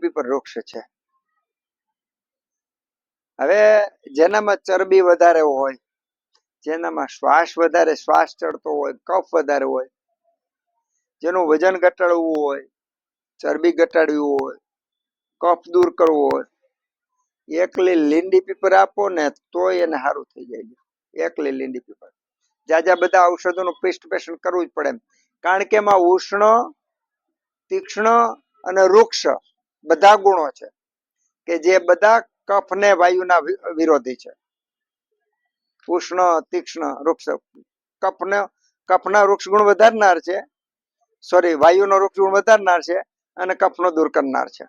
પીપર વૃક્ષ છે. હવે જેનામાં ચરબી વધારે હોય, જેનામાં શ્વાસ ચડતો હોય, કફ વધારે હોય, જેનું વજન ઘટાડવું હોય, ચરબી ઘટાડવી હોય, કફ દૂર કરવો હોય, એકલી લીંડી પીપર આપો ને તોય એને સારું થઈ જાય. એકલી લીંડી પીપર. જ્યાં બધા ઔષધોનું પેસ્ટ કરવું જ પડે, કારણ કે એમાં ઉષ્ણ, તીક્ષ્ણ અને વૃક્ષ બધા ગુણો છે કે જે બધા કફ ને વાયુના વિરોધી છે. ઉષ્ણ, તીક્ષ્ણ, વૃક્ષ કફના વૃક્ષ ગુણ વધારનાર છે, વાયુનો વૃક્ષ ગુણ વધારનાર છે અને કફનો દૂર કરનાર છે.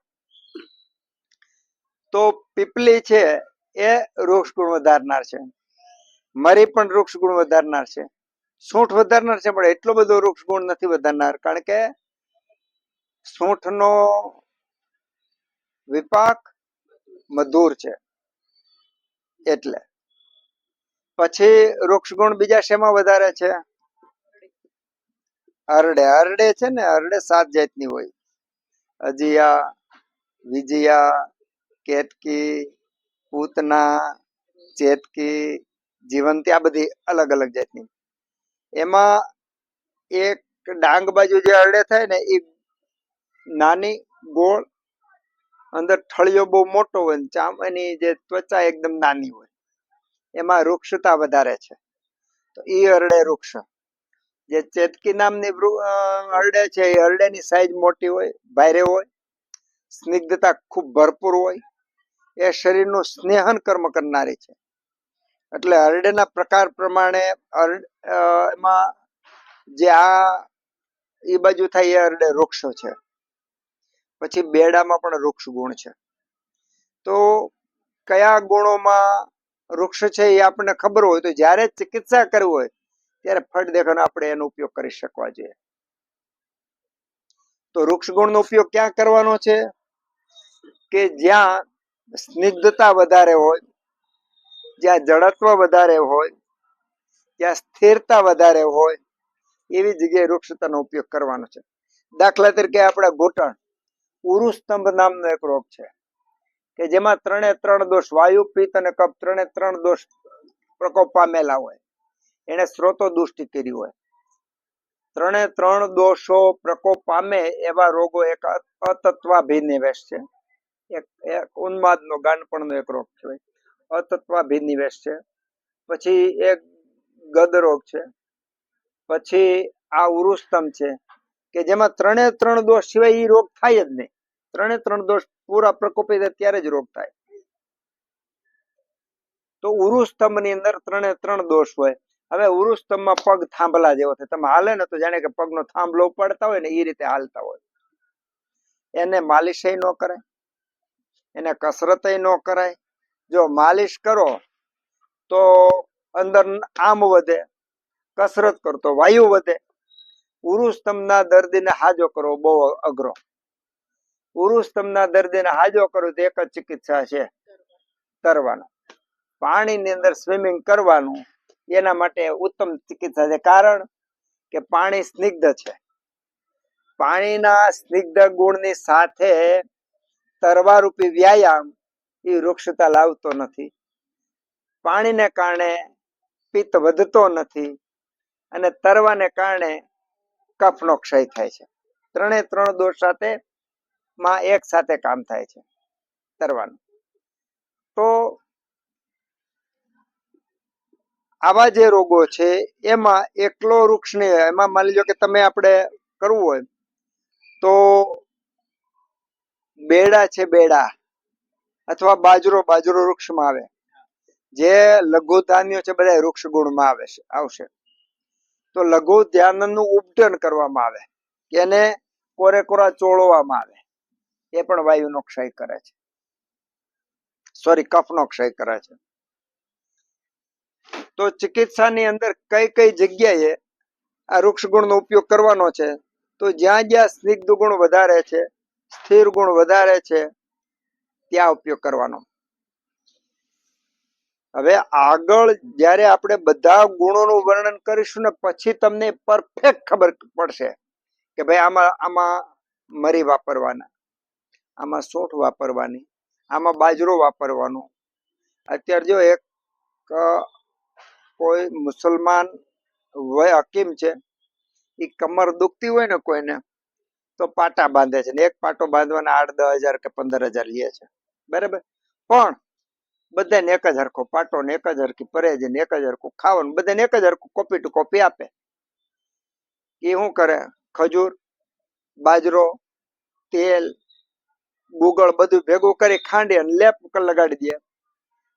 તો પીપલી છે એ વૃક્ષ ગુણ વધારનાર છે, મરી પણ વૃક્ષ ગુણ વધારનાર છે, સૂંઠ વધારનાર છે, પણ એટલો બધો વૃક્ષ ગુણ નથી વધારનાર, કારણ કે સૂંઠનો વિપાક મધુર છે એટલે. પછી વૃક્ષ ગુણ બીજા શેમાં વધારે છે? હરડે છે ને, હરડે 7 જાતની હોય, અજીયા, વિજયા, કેતકી, પૂતના, ચેતકી, જીવંતી, આ બધી અલગ અલગ જાતની. એમાં એક ડાંગ બાજુ જે હરડે થાય ને એ નાની ગોળ, અંદર ઠળિયો બહુ મોટો હોય, ચામડીની જે ત્વચા એકદમ નાની હોય, એમાં વૃક્ષતા વધારે છે, તો એ હરડે વૃક્ષ. જે ચેતકી નામની હરડે છે એ હરડેની સાઈઝ મોટી હોય, ભારે હોય, સ્નિગ્ધતા ખૂબ ભરપૂર હોય, એ શરીરનું સ્નેહન કર્મ કરનારી છે. એટલે હરડેના પ્રકાર પ્રમાણે એમાં જે એ બાજુ થાય એ હરડે વૃક્ષો છે. પછી બેડામાં પણ વૃક્ષ ગુણ છે. તો કયા ગુણોમાં વૃક્ષ છે એ આપણને ખબર હોય તો જ્યારે ચિકિત્સા કરવી હોય ત્યારે ફટ દેખાનો આપણે એનો ઉપયોગ કરી શકવા જોઈએ. તો વૃક્ષ ગુણનો ઉપયોગ ક્યાં કરવાનો છે? કે જ્યાં સ્નિગ્ધતા વધારે હોય, જ્યાં જડત્વ વધારે હોય, જ્યાં સ્થિરતા વધારે હોય, એવી જગ્યાએ વૃક્ષતાનો ઉપયોગ કરવાનો છે. દાખલા તરીકે આપણા ઘૂંટણ, ઉરુસ્તંભ નામનો એક રોગ છે કે જેમાં 3 દોષ, વાયુ, પિત્ત અને કફ 3 દોષ પ્રકોપ પામેલા હોય. એને સ્ત્રોતો દુષ્ટિ કરી હોય. 3 દોષો પ્રકોપ પામે એવા રોગો એક અતત્વાભિનિવેશ છે, એક ઉન્માદનો ગાંડપણનો એક રોગ છે, અતત્વાભિનિવેશ છે. પછી એક ગદ રોગ છે. પછી આ ઉરુસ્તંભ છે કે જેમાં 3 દોષ સિવાય એ રોગ થાય જ નહીં. 3 દોષ પૂરા પ્રકોપી થાય ત્યારે જ રોગ થાય. તો ઉરુસ્તંભની અંદર 3 દોષ હોય. હવે ઉરુસ્તમમાં પગ થાંભલા જેવો થાય, તમે હાલે ને તો જાણે કે પગનો થાંભલો ઉપાડતા હોય ને એ રીતે હાલતા હોય. એને માલિશ ન કરાય, એને કસરત ન કરાય. જો માલિશ કરો તો અંદર આમ વધે, કસરત કરતો વાયુ વધે. ઉરુસ્તમના દર્દીને હાજો કરવો બહુ અઘરો. ઉરુસ્તમના દર્દીને હાજો કરવો તો એક જ ચિકિત્સા છે, તરવાનું. પાણીની અંદર સ્વિમિંગ કરવાનું એના માટે ઉત્તમ ચિકિત્સા છે. કારણ કે પાણી સ્નિગ્ધ છે. પાણીના સ્નિગ્ધ ગુણની સાથે તરવારૂપી વ્યાયામ એ વૃક્ષતા લાવતો નથી. પાણીને કારણે પિત્ત વધતો નથી અને તરવાને કારણે કફનો ક્ષય થાય છે. ત્રણ દોષ સાથે માં એક સાથે કામ થાય છે તરવાનું. તો આવા જે રોગો છે એમાં એકલો વૃક્ષ નહીં, એમાં માની લો કે તમે આપણે કરવું હોય તો બેડા છે, બેડા અથવા બાજરો વૃક્ષમાં આવે. જે લઘુ ધાન્યો છે બધા વૃક્ષ ગુણમાં આવશે. તો લઘુ ધાન્યનું ઉપટન કરવામાં આવે, એને કોરેકોરા ચોળવામાં આવે. એ પણ વાયુનો ક્ષય કરે છે, કફનો ક્ષય કરે છે. તો ચિકિત્સાની અંદર કઈ કઈ જગ્યાએ આ વૃક્ષ ગુણનો ઉપયોગ કરવાનો છે, તો જ્યાં જ્યાં સ્નિગ્ધ ગુણ વધારે છે, સ્થિર ગુણ વધારે છે, ત્યાં ઉપયોગ કરવાનો. હવે આગળ જ્યારે આપણે બધા ગુણોનું વર્ણન કરીશું ને પછી તમને પરફેક્ટ ખબર પડશે કે ભાઈ આમાં મરી વાપરવાના, આમાં સૂંઠ વાપરવાની, આમાં બાજરો વાપરવાનો. અત્યારે જો એક કોઈ મુસલમાન હકીમ છે, એ કમર દુખતી હોય ને કોઈને તો પાટા બાંધે છે, ને એક પાટો બાંધવાના 8-10 હજાર કે 15,000 લે છે, બરાબર. પણ બધાને એક જ હરખો પાટો ને એક જ હરખી પરેજ ને એક જ હરખું ખાવાનું, બધાને એક જ હરખું કોપી ટુ કોપી આપે. એ શું કરે, ખજૂર, બાજરો, તેલ, ગુગળ બધું ભેગું કરી ખાંડી અને લેપ લગાડી દે.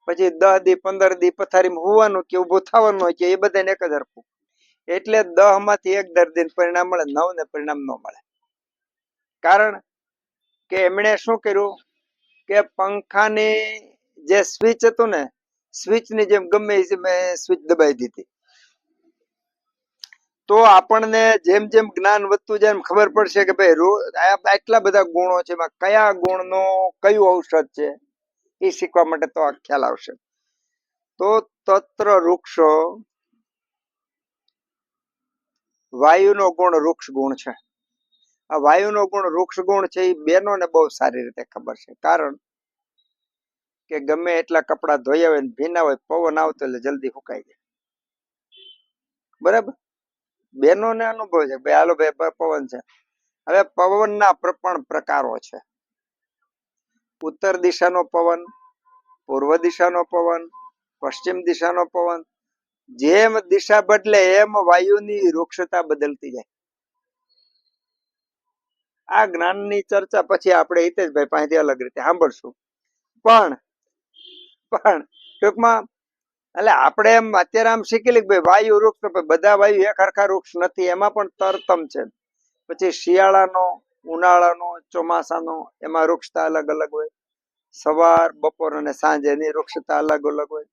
પછી 10 દી 15 દી પથારીમાં હોવાનું કે ઉભું થવાનું હોય કે એ બધાને એક જ હરખું. એટલે 10 માંથી એક દર્દીને પરિણામ મળે, 9 ને પરિણામ ન મળે. કારણ કે એમણે શું કર્યું કે પંખાની જે સ્વિચ હતું ને, સ્વિચની જેમ ગમે એ સ્વિચ દબાઈ દીધી. તો આપણને જેમ જેમ જ્ઞાન વધતું જાય એમ ખબર પડશે કે ભાઈ આટલા બધા ગુણો છે, એમાં કયા ગુણનો કયું ઔષધ છે એ શીખવા માટે તો આ ખ્યાલ આવશે. તો તત્ર વૃક્ષ, વાયુનો ગુણ વૃક્ષ ગુણ છે. આ વાયુનો ગુણ વૃક્ષ ગુણ છે એ બેનોને બહુ સારી રીતે ખબર છે. કારણ કે ગમે એટલા કપડા ધોયા હોય ને ભીના હોય, પવન આવતો એટલે જલ્દી સુકાઈ જાય, બરાબર. બેનોને અનુભવ છે ભાઈ હાલો ભાઈ પવન છે. હવે પવનના પણ પ્રકારો છે. ઉત્તર દિશાનો પવન, પૂર્વ દિશાનો પવન, પશ્ચિમ દિશાનો પવન. જેમ દિશા બદલે એમ વાયુની વૃક્ષતા બદલતી જાય. આ જ્ઞાનની ચર્ચા પછી આપણે હિતેશભાઈ પાસેથી અલગ રીતે સાંભળશું. પણ ટૂંકમાં એટલે આપણે એમ અત્યારે આમ શીખી લઈએ ભાઈ વાયુ વૃક્ષ, બધા વાયુ એક હરખા વૃક્ષ નથી, એમાં પણ તરતમ છે. પછી શિયાળાનો, ઉનાળાનો, ચોમાસાનો, એમાં વૃક્ષતા અલગ અલગ હોય. સવાર, બપોર અને સાંજે એની વૃક્ષતા અલગ અલગ હોય.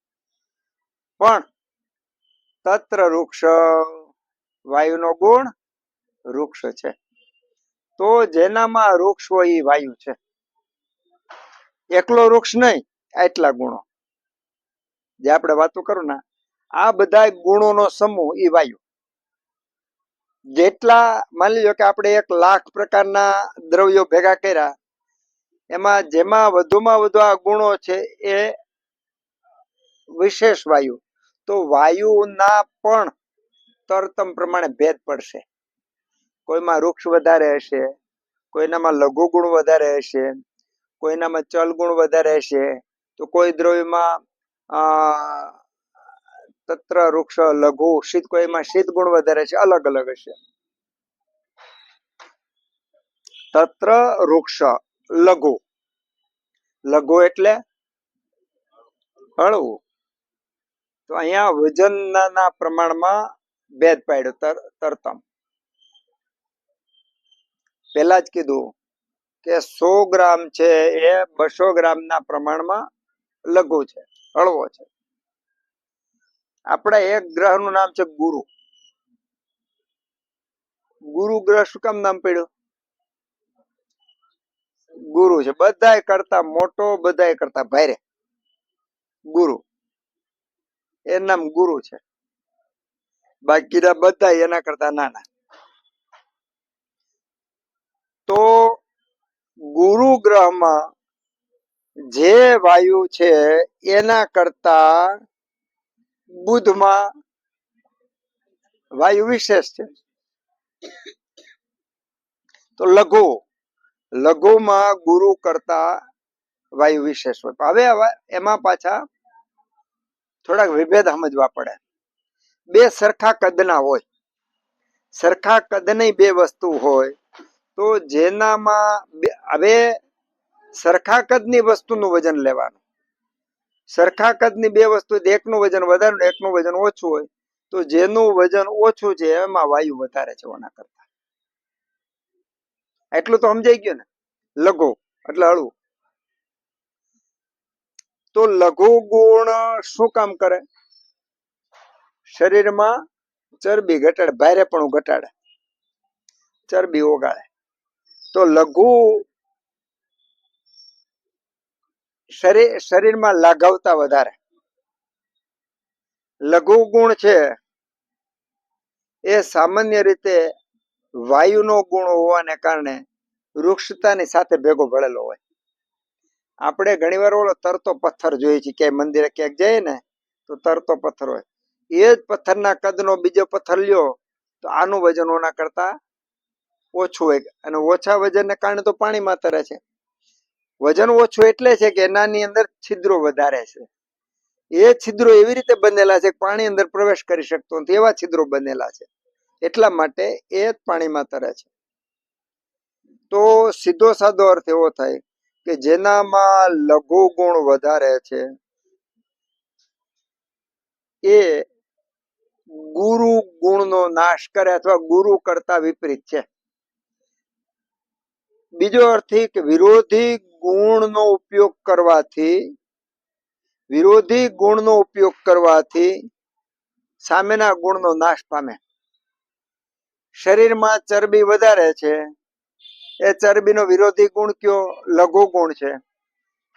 પણ તત્ર વૃક્ષ, વાયુનો ગુણ વૃક્ષ છે. તો જેનામાં વૃક્ષ હોય એ વાયુ છે. એકલો વૃક્ષ નહીં, આટલા ગુણો જે આપણે વાતો કરું ને, આ બધા ગુણોનો સમૂહ એ વાયુ. જેટલા માની લો કે આપણે 1,00,000 પ્રકારના દ્રવ્યો ભેગા કર્યા, એમાં જેમાં વધુમાં વધુ આ ગુણો છે એ વિશેષ વાયુ. તો વાયુના પણ તરતમ પ્રમાણે ભેદ પડશે. કોઈમાં વૃક્ષ વધારે હશે, કોઈનામાં લઘુ ગુણ વધારે હશે, કોઈનામાં ચલ ગુણ વધારે હશે, તો કોઈ દ્રવ્યમાં તત્ર વૃક્ષ લઘુ શીત, કોઈમાં શીત ગુણ વધારે છે, અલગ અલગ હશે. તત્ર વૃક્ષ લઘુ, લઘુ એટલે હળવું. તો અહીંયા વજનના પ્રમાણમાં ભેદ પાડ્યો. તરતમ પેલા જ કીધું કે 100 ગ્રામ છે એ 200 ગ્રામના પ્રમાણમાં લઘુ છે, હળવો છે. આપણા એક ગ્રહનું નામ છે ગુરુ. ગુરુ ગ્રહ શું કામ નામ પડ્યું? ગુરુ છે બધાય કરતા મોટો, બધાય કરતા ભારે. ગુરુ એ નામ ગુરુ છે. બાકીના બધા એના કરતા નાના. તો ગુરુ ગ્રહમાં જે વાયુ છે એના કરતા બુધમાં વાયુ વિશેષ છે. તો લઘુમાં ગુરુ કરતા વાયુ વિશેષ હોય. હવે એમાં પાછા થોડાક વિભેદ સમજવા પડે. બે સરખા કદના હોય, સરખા કદની બે વસ્તુ હોય તો જેનામાં હવે સરખા કદની વસ્તુનું વજન લેવાનું. સરખા કદની બે વસ્તુ, એકનું વજન વધારે ને એકનું વજન ઓછું હોય તો જેનું વજન ઓછું છે એમાં વાયુ વધારે છે ઓના કરતા. એટલું તો સમજાઈ ગયું ને. લઘુ એટલે હળવું. તો લઘુ ગુણ શું કામ કરે? શરીરમાં ચરબી ઘટાડે, ભારેપણું ઘટાડે, ચરબી ઓગાળે. તો લઘુ શરીરમાં લાઘવતા વધારે. લઘુ ગુણ છે એ સામાન્ય રીતે વાયુનો ગુણ હોવાને કારણે વૃક્ષતાની સાથે ભેગો ભળેલો હોય. આપણે ઘણી વાર ઓલો તરતો પથ્થર જોઈએ છીએ, ક્યાંય મંદિરે ક્યાંક જઈએ ને તો તરતો પથ્થર હોય. એ જ પથ્થરના કદનો બીજો પથ્થર લ્યો તો આનું વજન ઓના કરતા ઓછું હોય, અને ઓછા વજનને કારણે તો પાણીમાં તરે છે. વજન ઓછું એટલે છે કે એનાની અંદર છિદ્રો વધારે છે. એ છિદ્રો એવી રીતે બનેલા છે કે પાણી અંદર પ્રવેશ કરી શકતો નથી, એવા છિદ્રો બનેલા છે. એટલા માટે એ પાણીમાં તરે છે. તો સીધો સાદો અર્થ એવો થાય કે જેનામાં લઘુ ગુણ વધારે છે એ ગુરુ ગુણનો નાશ કરે અથવા ગુરુ કરતા વિપરીત છે. બીજો અર્થ કે વિરોધી ગુણનો ઉપયોગ કરવાથી સામેના ગુણનો નાશ પામે. શરીરમાં ચરબી વધારે છે, એ ચરબીનો વિરોધી ગુણ કયો? લઘુ ગુણ છે.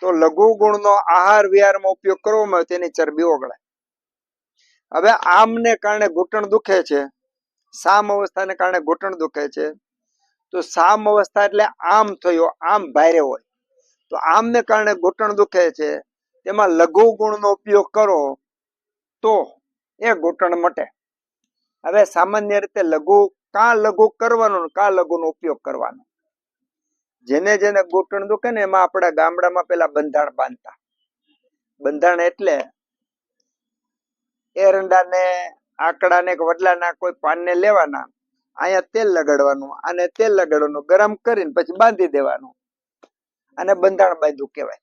તો લઘુ ગુણનો આહાર વિહારમાં ઉપયોગ કરવામાં આવે તેની ચરબી ઓગળે. હવે આમને કારણે ઘૂંટણ દુખે છે, સામ અવસ્થાને કારણે ઘૂંટણ દુખે છે. તો સામ અવસ્થા એટલે આમ થયો, આમ ભારે હોય. તો આમને કારણે ઘૂંટણ દુખે છે, તેમાં લઘુ ગુણનો ઉપયોગ કરો તો એ ઘૂંટણ મટે. હવે સામાન્ય રીતે લઘુ કરવાનો, લઘુનો ઉપયોગ કરવાનો. જેને જેને ઘૂંટણ દુખે ને એમાં આપણા ગામડામાં પેલા બંધાણ બાંધતા. બંધાણ એટલે એરંડાને, આકડાને, વડલાના કોઈ પાનને લેવાના, અહીંયા તેલ લગાડવાનું, અને તેલ લગાડવાનું, ગરમ કરીને પછી બાંધી દેવાનું, અને બંધાણ બાંધ્યું કહેવાય.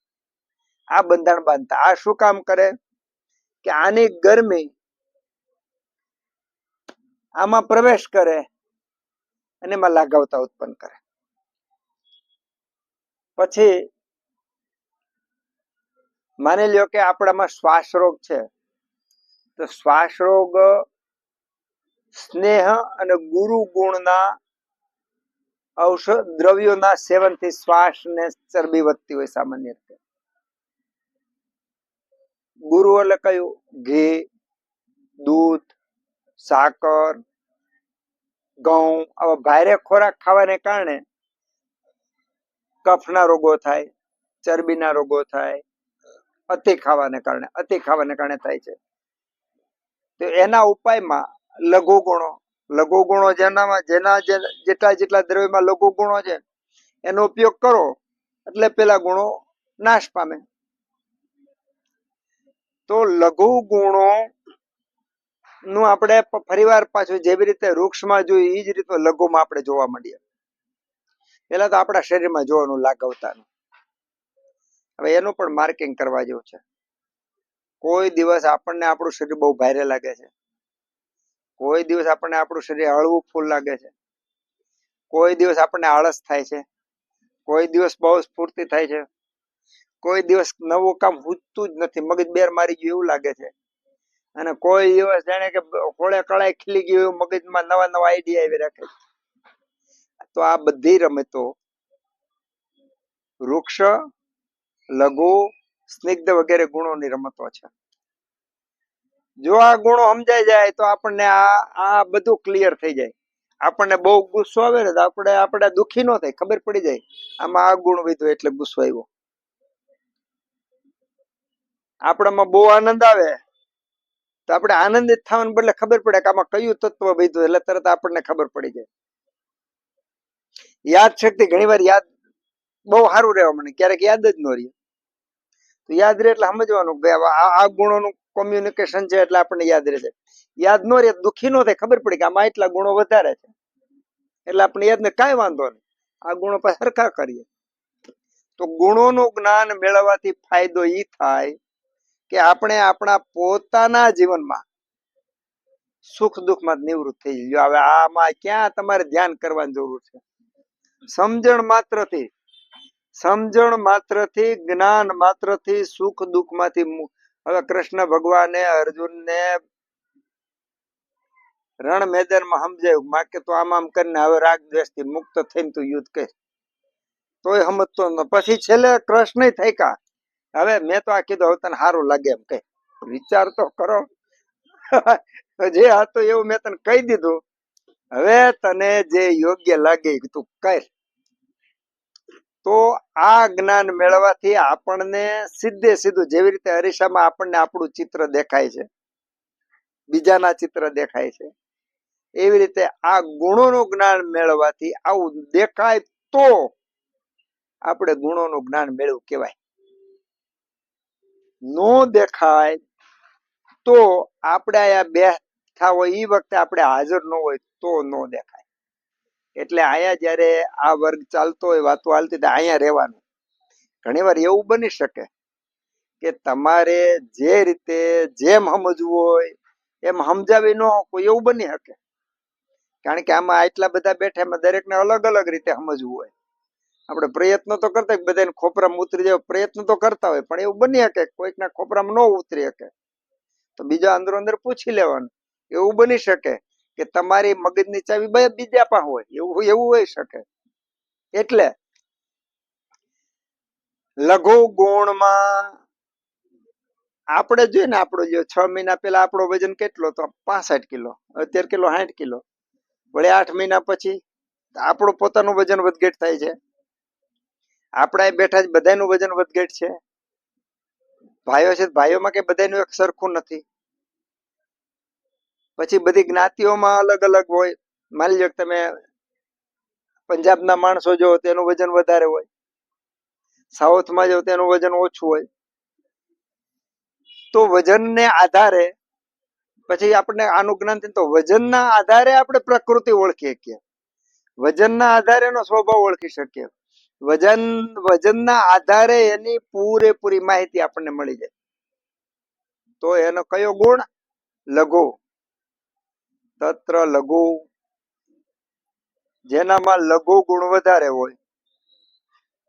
આ બંધાણ બાંધતા. આ શું કામ કરે કે આની ગરમી આમાં પ્રવેશ કરે અને એમાં લાઘવતા ઉત્પન્ન કરે. પછી માની લ્યો કે આપણામાં શ્વાસ રોગ છે, તો શ્વાસ રોગ સ્નેહ અને ગુરુ ગુણના ઔષધ દ્રવ્યોના સેવનથી શ્વાસને ચરબી વધતી હોય સામાન્ય રીતે. ગુરુ એટલે કયું? ઘી, દૂધ, સાકર, ઘઉં, આવા ભારે ખોરાક ખાવાને કારણે કફના રોગો થાય, ચરબીના રોગો થાય, અતિ ખાવાને કારણે થાય છે. તો એના ઉપાયમાં લઘુ ગુણો જેના જેટલા દ્રવ્યમાં લઘુ ગુણો છે એનો ઉપયોગ કરો એટલે પેલા ગુણો નાશ પામે. તો લઘુ ગુણો નું આપણે ફરીવાર પાછું જેવી રીતે વૃક્ષમાં જોઈએ એ જ રીતે લઘુમાં આપણે જોવા મળીએ. પેલા તો આપણા શરીરમાં જોવાનું લાઘવતાનું. હવે એનું પણ માર્કિંગ કરવા જેવું છે. કોઈ દિવસ આપણને આપણું શરીર બહુ ભારે લાગે છે, કોઈ દિવસ આપણને આપણું શરીર હળવું ફૂલ લાગે છે, કોઈ દિવસ આપણને આળસ થાય છે, કોઈ દિવસ બહુ સ્ફૂર્તિ થાય છે, કોઈ દિવસ નવું કામ હૂજતું જ નથી, મગજ બેર મારી ગયું એવું લાગે છે, અને કોઈ દિવસ જાણે કે ખોળે કળાઈ ખીલી ગયું એવું મગજમાં નવા નવા આઈડિયા આવી રાખે. તો આ બધી રમતો વૃક્ષ, લઘુ, સ્નિગ્ધ વગેરે ગુણોની રમતો છે. જો આ ગુણો સમજાઈ જાય તો આપણને આ બધું ક્લિયર થઈ જાય. આપણને બહુ ગુસ્સો આવે ને તો આપણે દુઃખી ન થાય, ખબર પડી જાય આમાં આ ગુણ વધ્યો એટલે ગુસ્સો આવ્યો. આપણામાં બહુ આનંદ આવે તો આપણે આનંદિત થવાને બદલે ખબર પડે કે આમાં કયું તત્વ વધ્યું, એટલે તરત આપણને ખબર પડી જાય. યાદ શક્તિ ઘણી વાર યાદ બહુ સારું રહેવા મને, ક્યારેક યાદ જ ન રહે. તો યાદ રહે એટલે સમજવાનું કે આ ગુણોનું કોમ્યુનિકેશન છે એટલે આપણને યાદ રહે છે. યાદ ન રહે દુઃખી ન થાય, ખબર પડી કે આમાં એટલા ગુણો વધારે છે એટલે આપણે યાદ ને કાંઈ વાંધો નહીં, આ ગુણો પર સરખા કરીએ. તો ગુણોનું જ્ઞાન મેળવવાથી ફાયદો એ થાય કે આપણે આપણા પોતાના જીવનમાં સુખ દુઃખમાં નિવૃત્ત થઈ જાય. હવે આમાં ક્યાં તમારે ધ્યાન કરવાની જરૂર છે? સમજણ માત્રથી જ્ઞાન માત્રથી સુખ દુઃખ માંથી. હવે કૃષ્ણ ભગવાને અર્જુનને રણ મેદાનમાં સમજાયું માં કે તો આમ કરીને હવે રાગ દ્વેષથી મુક્ત થઈને તું યુદ્ધ કર, તોય સમજતો ન. પછી છેલ્લે કૃષ્ણ થઈ કા હવે મેં તો આ કીધું હવે તને સારું લાગે એમ કઈ વિચાર તો કરો. જે હતું એવું મેં તને કહી દીધું, હવે તને જે યોગ્ય લાગે તું કર. તો આ જ્ઞાન મેળવવાથી આપણને સીધે સીધું, જેવી રીતે અરીસામાં આપણને આપણું ચિત્ર દેખાય છે, બીજાના ચિત્ર દેખાય છે, એવી રીતે આ ગુણોનું જ્ઞાન મેળવવાથી આવું દેખાય તો આપણે ગુણોનું જ્ઞાન મેળવ્યું કહેવાય. નો દેખાય તો આપણે અહીંયા બેઠા હોય એ વખતે આપણે હાજર ન હોય તો નો દેખાય. એટલે અહીંયા જયારે આ વર્ગ ચાલતો હોય, વાતો હાલતી હોય, અહીંયા રહેવાનું. ઘણી વાર એવું બની શકે કે તમારે જે રીતે જેમ સમજવું હોય એમ સમજાવી ન કોઈ એવું બની શકે, કારણ કે આમાં આટલા બધા બેઠા એમાં દરેકને અલગ અલગ રીતે સમજવું હોય. આપણે પ્રયત્ન તો કરતા હોય બધાને ખોપરામાં ઉતરી જાય, પ્રયત્ન તો કરતા હોય, પણ એવું બની શકે કોઈકના ખોપરામાં ન ઉતરી શકે તો બીજા અંદરો અંદર પૂછી લેવાનું. એવું બની શકે કે તમારી મગજની ચાવી બીજા પાસે હોય, એવું હોઈ શકે. એટલે લઘુ ગુણમાં આપણે જોઈએ ને, આપણો જે 6 મહિના પહેલા આપણો વજન કેટલો હતો? 65 કિલો. અત્યારે કિલો 60 કિલો. વળે 8 મહિના પછી આપણું પોતાનું વજન વધઘટ થાય છે. આપણા બેઠા જ બધાનું વજન વધઘટ છે. ભાઈઓ છે, ભાઈઓમાં કે બધાનું એક સરખું નથી. પછી બધી જ્ઞાતિઓમાં અલગ અલગ હોય. માની લો તમે પંજાબના માણસો જો તેનું વજન વધારે હોય, સાઉથમાં જો તેનું વજન ઓછું હોય. તો વજનને આધારે પછી આપણને આનું જ્ઞાન થાય. તો વજનના આધારે આપણે પ્રકૃતિ ઓળખી શકીએ, વજનના આધારે એનો સ્વભાવ ઓળખી શકીએ, વજનના આધારે એની પૂરેપૂરી માહિતી આપણને મળી જાય. તો એનો કયો ગુણ? લઘુ. તત્ર લઘુ. જેનામાં લઘુ ગુણ વધારે હોય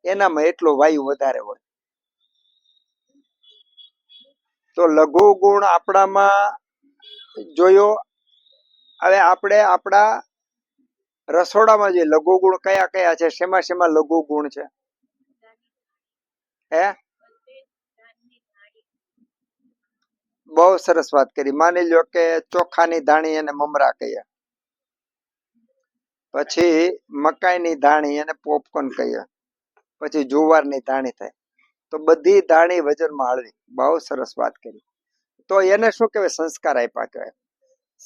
એનામાં એટલો વાયુ વધારે હોય. તો લઘુ ગુણ આપણામાં જોયો. હવે આપણે આપણા રસોડામાં જે લઘુ ગુણ કયા કયા છે, શેમાં શેમાં લઘુ ગુણ છે? હે, બહુ સરસ વાત કરી. માની લો કે ચોખાની ધાણી અને મમરા કહીએ, પછી મકાઈની ધાણી અને પોપકોર્ન કહીએ, પછી જુવારની ધાણી થાય. તો બધી ધાણી વજનમાં હળવી. બહુ સરસ વાત કરી. તો એને શું કહેવાય? સંસ્કાર આપ્યા કહેવાય.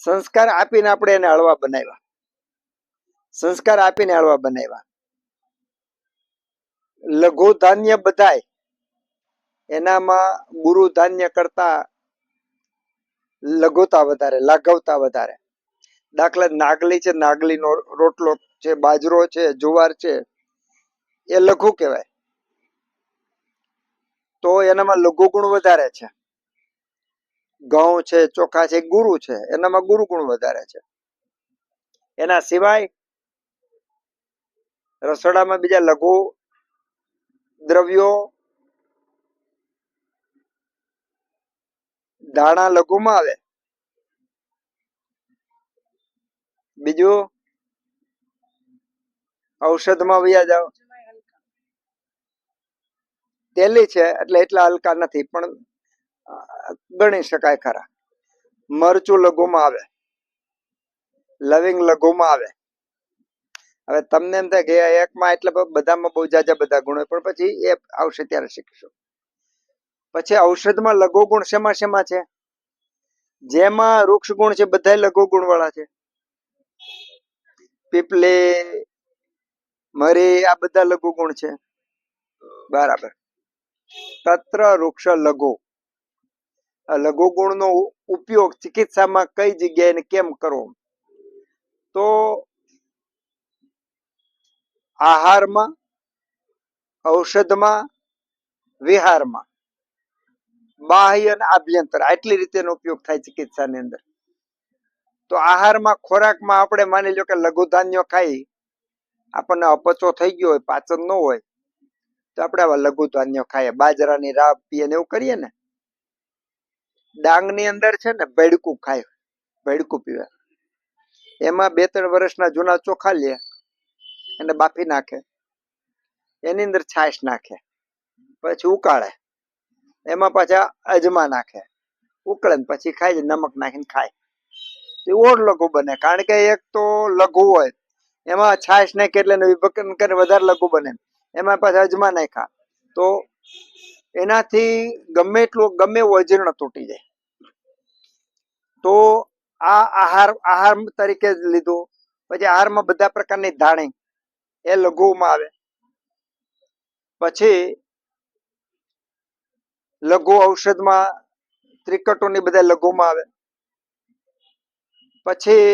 સંસ્કાર આપીને આપણે એને હળવા બનાવ્યા. સંસ્કાર આપીને હળવા બનાવ્યા. લઘુ ધાન્ય બધાય એનામાં ગુરુ ધાન્ય કરતા લઘુતા વધારે, લાઘવતા વધારે. દાખલા નાગલી છે, નાગલીનો રોટલો છે, બાજરો છે, જુવાર છે, એ લઘુ કહેવાય. તો એનામાં લઘુ ગુણ વધારે છે. ઘઉં છે, ચોખા છે, ગુરુ છે, એનામાં ગુરુ ગુણ વધારે છે. એના સિવાય રસોડામાં બીજા લઘુ દ્રવ્યો, ધાણા લઘુમાં આવે. બીજું ઔષધમાં વયા જાવ. તેલી છે એટલે એટલા હલકા નથી, પણ ગણી શકાય ખરા. મરચું લઘુમાં આવે, લવિંગ લઘુમાં આવે. હવે તમને એમ થાય કે એકમાં એટલે બધામાં બહુ જાજા બધા ગુણ હોય, પણ પછી એ આવશે ત્યારે શીખીશું. પછી ઔષધમાં લઘુ ગુણ શેમાં શેમાં છે? જેમાં વૃક્ષ ગુણ છે બધા લઘુ ગુણ વાળા છે. પીપલી, મરી, આ બધા લઘુ ગુણ છે. બરાબર. તત્ર વૃક્ષ લઘુ. લઘુ ગુણનો ઉપયોગ ચિકિત્સામાં કઈ જગ્યાએ ને કેમ કરવો? તો આહારમાં, ઔષધમાં, વિહારમાં, બાહ્ય અને આભ્યંતર, આટલી રીતે એનો ઉપયોગ થાય ચિકિત્સાની અંદર. તો આહારમાં, ખોરાકમાં આપણે માની લો કે લઘુ ધાન્યો ખાઈ, આપણને અપચો થઈ ગયો હોય, પાચન ન હોય, તો આપણે આવા લઘુ ધાન્યો ખાઈએ, બાજરાની રાબ પીએ ને એવું કરીએ ને. ડાંગની અંદર છે ને ભેડકું ખાય, ભેડકું પીવે. એમાં 2-3 વર્ષના જૂના ચોખા લે અને બાફી નાખે, એની અંદર છાશ નાખે, પછી ઉકાળે, એમાં પાછા અજમા નાખે, ઉકળે પછી ખાય, નમક નાખીને ખાય. એ ઓર લઘુ બને, કારણ કે એક તો લઘુ હોય, એમાં છાશ નાખે એટલે વિભક્ત કરીને વધારે લઘુ બને, એમાં પાછા અજમા નાખ્યા તો એનાથી ગમે એટલું ગમે એવું અજીર્ણ તૂટી જાય. તો આ આહાર તરીકે જ લીધું. પછી આહારમાં બધા પ્રકારની ધાણી એ લઘુમાં આવે. પછી લઘુ ઔષધમાં ત્રિકટોની બધા લઘુમાં આવે. પછી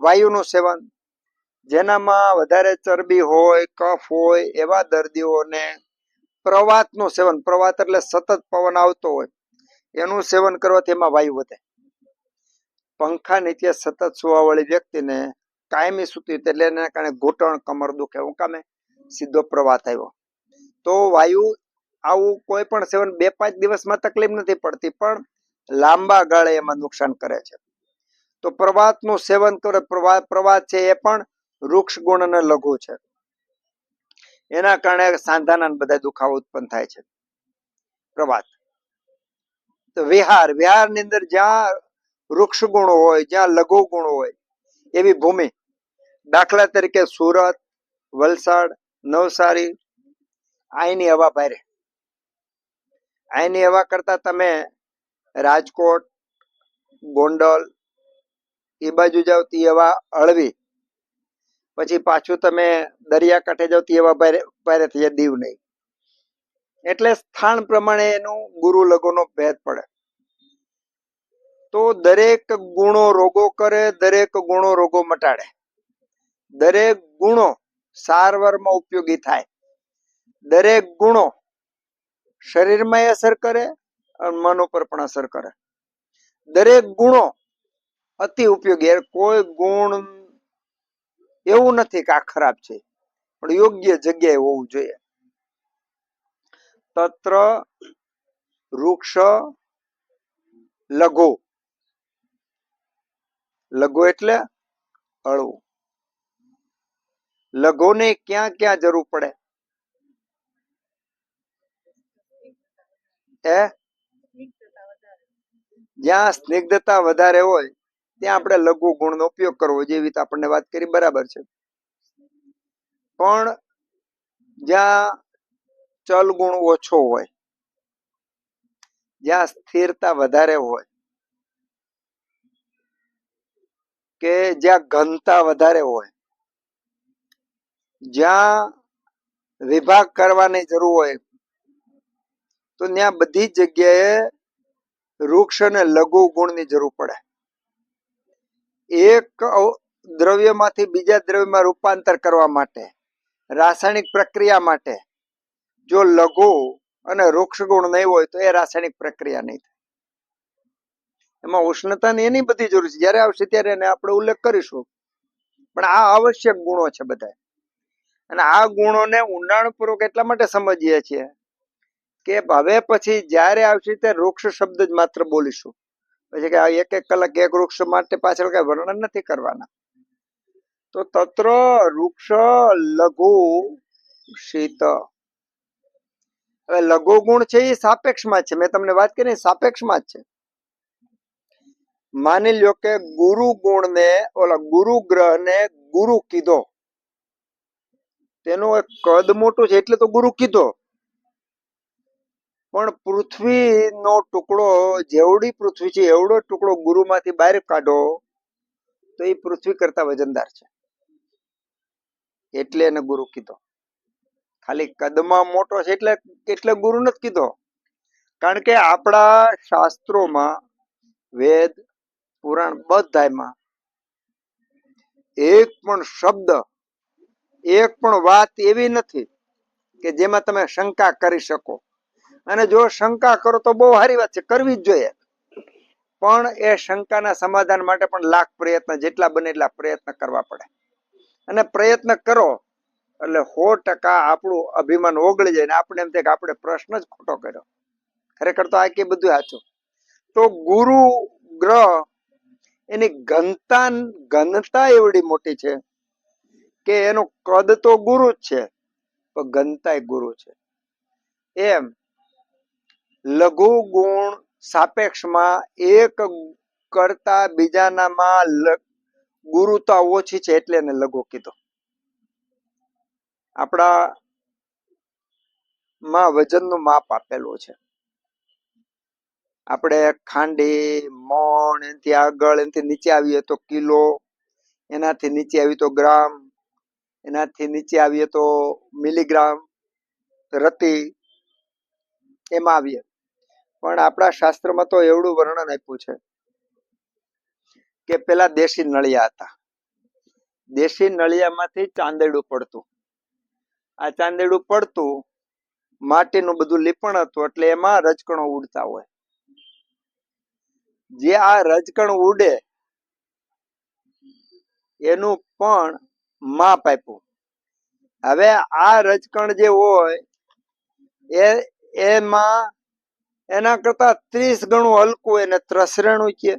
વાયુનું સેવન, જેનામાં વધારે ચરબી હોય, કફ હોય, એવા દર્દીઓને પ્રવાતનું સેવન, પ્રવાત એટલે સતત પવન આવતો હોય, એનું સેવન કરવાથી એમાં વાયુ વધે. પંખા નીચે સતત સુવાવાળી વ્યક્તિને કાયમી સૂતી એટલે એના કારણે ઘૂંટણ, કમર દુખે, એવું કામે સીધો પ્રવાત આવ્યો. તો વાયુ આવું કોઈ પણ સેવન 2-5 દિવસમાં તકલીફ નથી પડતી, પણ લાંબા ગાળે એમાં નુકસાન કરે છે. તો પ્રવાતનું સેવન કરે. પ્રવાત છે એ પણ વૃક્ષ ગુણ અને લઘુ છે. એના કારણે સાંધાના બધા દુખાવો ઉત્પન્ન થાય છે. પ્રવાત. તો વિહારની અંદર જ્યાં વૃક્ષ ગુણ હોય, જ્યાં લઘુ ગુણ હોય, એવી ભૂમિ, દાખલા તરીકે સુરત, વલસાડ, નવસારી, અહીંની હવા ભારે. અહીંની હવા કરતા તમે રાજકોટ, ગોંડલ એ બાજુ જાવ તો હવા હળવી. પછી પાછું તમે દરિયાકાંઠે જાવ તો હવા ભારે થઈ જાય, દીવ નહીં. એટલે સ્થાન પ્રમાણે એનું ગુરુ લઘુનો ભેદ પડે. તો દરેક ગુણો રોગો કરે, દરેક ગુણો રોગો મટાડે, દરેક ગુણો સારવારમાં ઉપયોગી થાય, દરેક ગુણો શરીરમાં અસર કરે અને મન ઉપર પણ અસર કરે. દરેક ગુણો અતિ ઉપયોગી. કોઈ ગુણ એવું નથી કે આ ખરાબ છે, પણ યોગ્ય જગ્યાએ હોવું જોઈએ. તત્ર વૃક્ષ લઘુ. લઘુ એટલે હળવું. લઘુને ક્યાં ક્યાં જરૂર પડે? જ્યાં સ્નિગ્ધતા વધારે હોય ત્યાં આપણે લઘુ ગુણનો ઉપયોગ કરવો, જેવી રીતે આપણને વાત કરી બરાબર છે. પણ જ્યાં ચલ ગુણ ઓછો હોય, જ્યાં સ્થિરતા વધારે હોય, કે જ્યાં ઘનતા વધારે હોય, જ્યાં વિભાગ કરવાની જરૂર હોય, તો ત્યાં બધી જગ્યાએ વૃક્ષ અને લઘુ ગુણની જરૂર પડે. એક દ્રવ્યમાંથી બીજા દ્રવ્યમાં રૂપાંતર કરવા માટે, રાસાયણિક પ્રક્રિયા માટે જો લઘુ અને વૃક્ષ ગુણ નહીં હોય તો એ રાસાયણિક પ્રક્રિયા નહીં થાય. એમાં ઉષ્ણતાની એની બધી જરૂર છે, જ્યારે આવશે ત્યારે એને આપણે ઉલ્લેખ કરીશું. પણ આ આવશ્યક ગુણો છે બધા, અને આ ગુણોને ઊંડાણપૂર્વક એટલા માટે સમજીએ છીએ કે હવે પછી જ્યારે આવશે ત્યારે વૃક્ષ શબ્દ જ માત્ર બોલીશું. પછી કે એક એક કલાક એક વૃક્ષ માટે પાછળ કઈ વર્ણન નથી કરવાના. તો તત્ર વૃક્ષ લઘુ શીત. હવે લઘુ ગુણ છે એ સાપેક્ષમાં છે. મેં તમને વાત કરી સાપેક્ષમાં જ છે. માની લ્યો કે ગુરુ ગુણ ને ઓલા ગુરુ ગ્રહ ને ગુરુ કીધો, તેનું એક કદ મોટું છે એટલે તો ગુરુ કીધો. પણ પૃથ્વીનો ટુકડો, જેવડી પૃથ્વી છે એવડો ટુકડો ગુરુમાંથી બહાર કાઢો તો એ પૃથ્વી કરતા વજનદાર છે, એટલે એને ગુરુ કીધો. ખાલી કદમાં મોટો છે એટલે ગુરુ નથી કીધો. કારણ કે આપણા શાસ્ત્રોમાં, વેદ પુરાણ બધામાં એક પણ શબ્દ, એક પણ વાત એવી નથી કે જેમાં તમે શંકા કરી શકો. અને જો શંકા કરો તો બહુ સારી વાત છે, કરવી જ જોઈએ. પણ એ શંકાના સમાધાન માટે પણ લાખ પ્રયત્ન, જેટલા બને એટલા પ્રયત્ન કરવા પડે. અને પ્રયત્ન કરો એટલે 100% આપણું અભિમાન ઓગળી જાય ને આપણે એમ થાય કે આપણે પ્રશ્ન જ ખોટો કર્યો. ખરેખર તો આ કે બધું સાચું. તો ગુરુ ગ્રહ એની ઘનતા એવડી મોટી છે કે એનું કદ તો ગુરુ જ છે પણ ઘનતા ગુરુ છે. એમ લઘુ ગુણ સાપેક્ષમાં એક કરતા બીજાનામાં ગુરુતા ઓછી છે એટલે એને લઘુ કીધો. આપણા માં વજનનું માપ આપેલું છે. આપણે ખાંડી, મણ, એનાથી આગળ એનાથી નીચે આવીએ તો કિલો, એનાથી નીચે આવી તો ગ્રામ, એનાથી નીચે આવીએ તો મિલીગ્રામ, રતિ, એમાં આવીએ. પણ આપણા શાસ્ત્રમાં તો એવડું વર્ણન આપ્યું છે કે પેલા દેશી નળિયા હતા. દેશી નળિયામાંથી ચાંદેડું પડતું. આ ચાંદેડું પડતું, માટીનું બધું લીપણ હતું એટલે એમાં રજકણો ઉડતા હોય. જે આ રજકણ ઉડે એનું પણ માપ આપ્યું. હવે આ રજકણ જે હોય એમાં એના કરતા 30 ગણું હલકું એને ત્રસરેણું કે,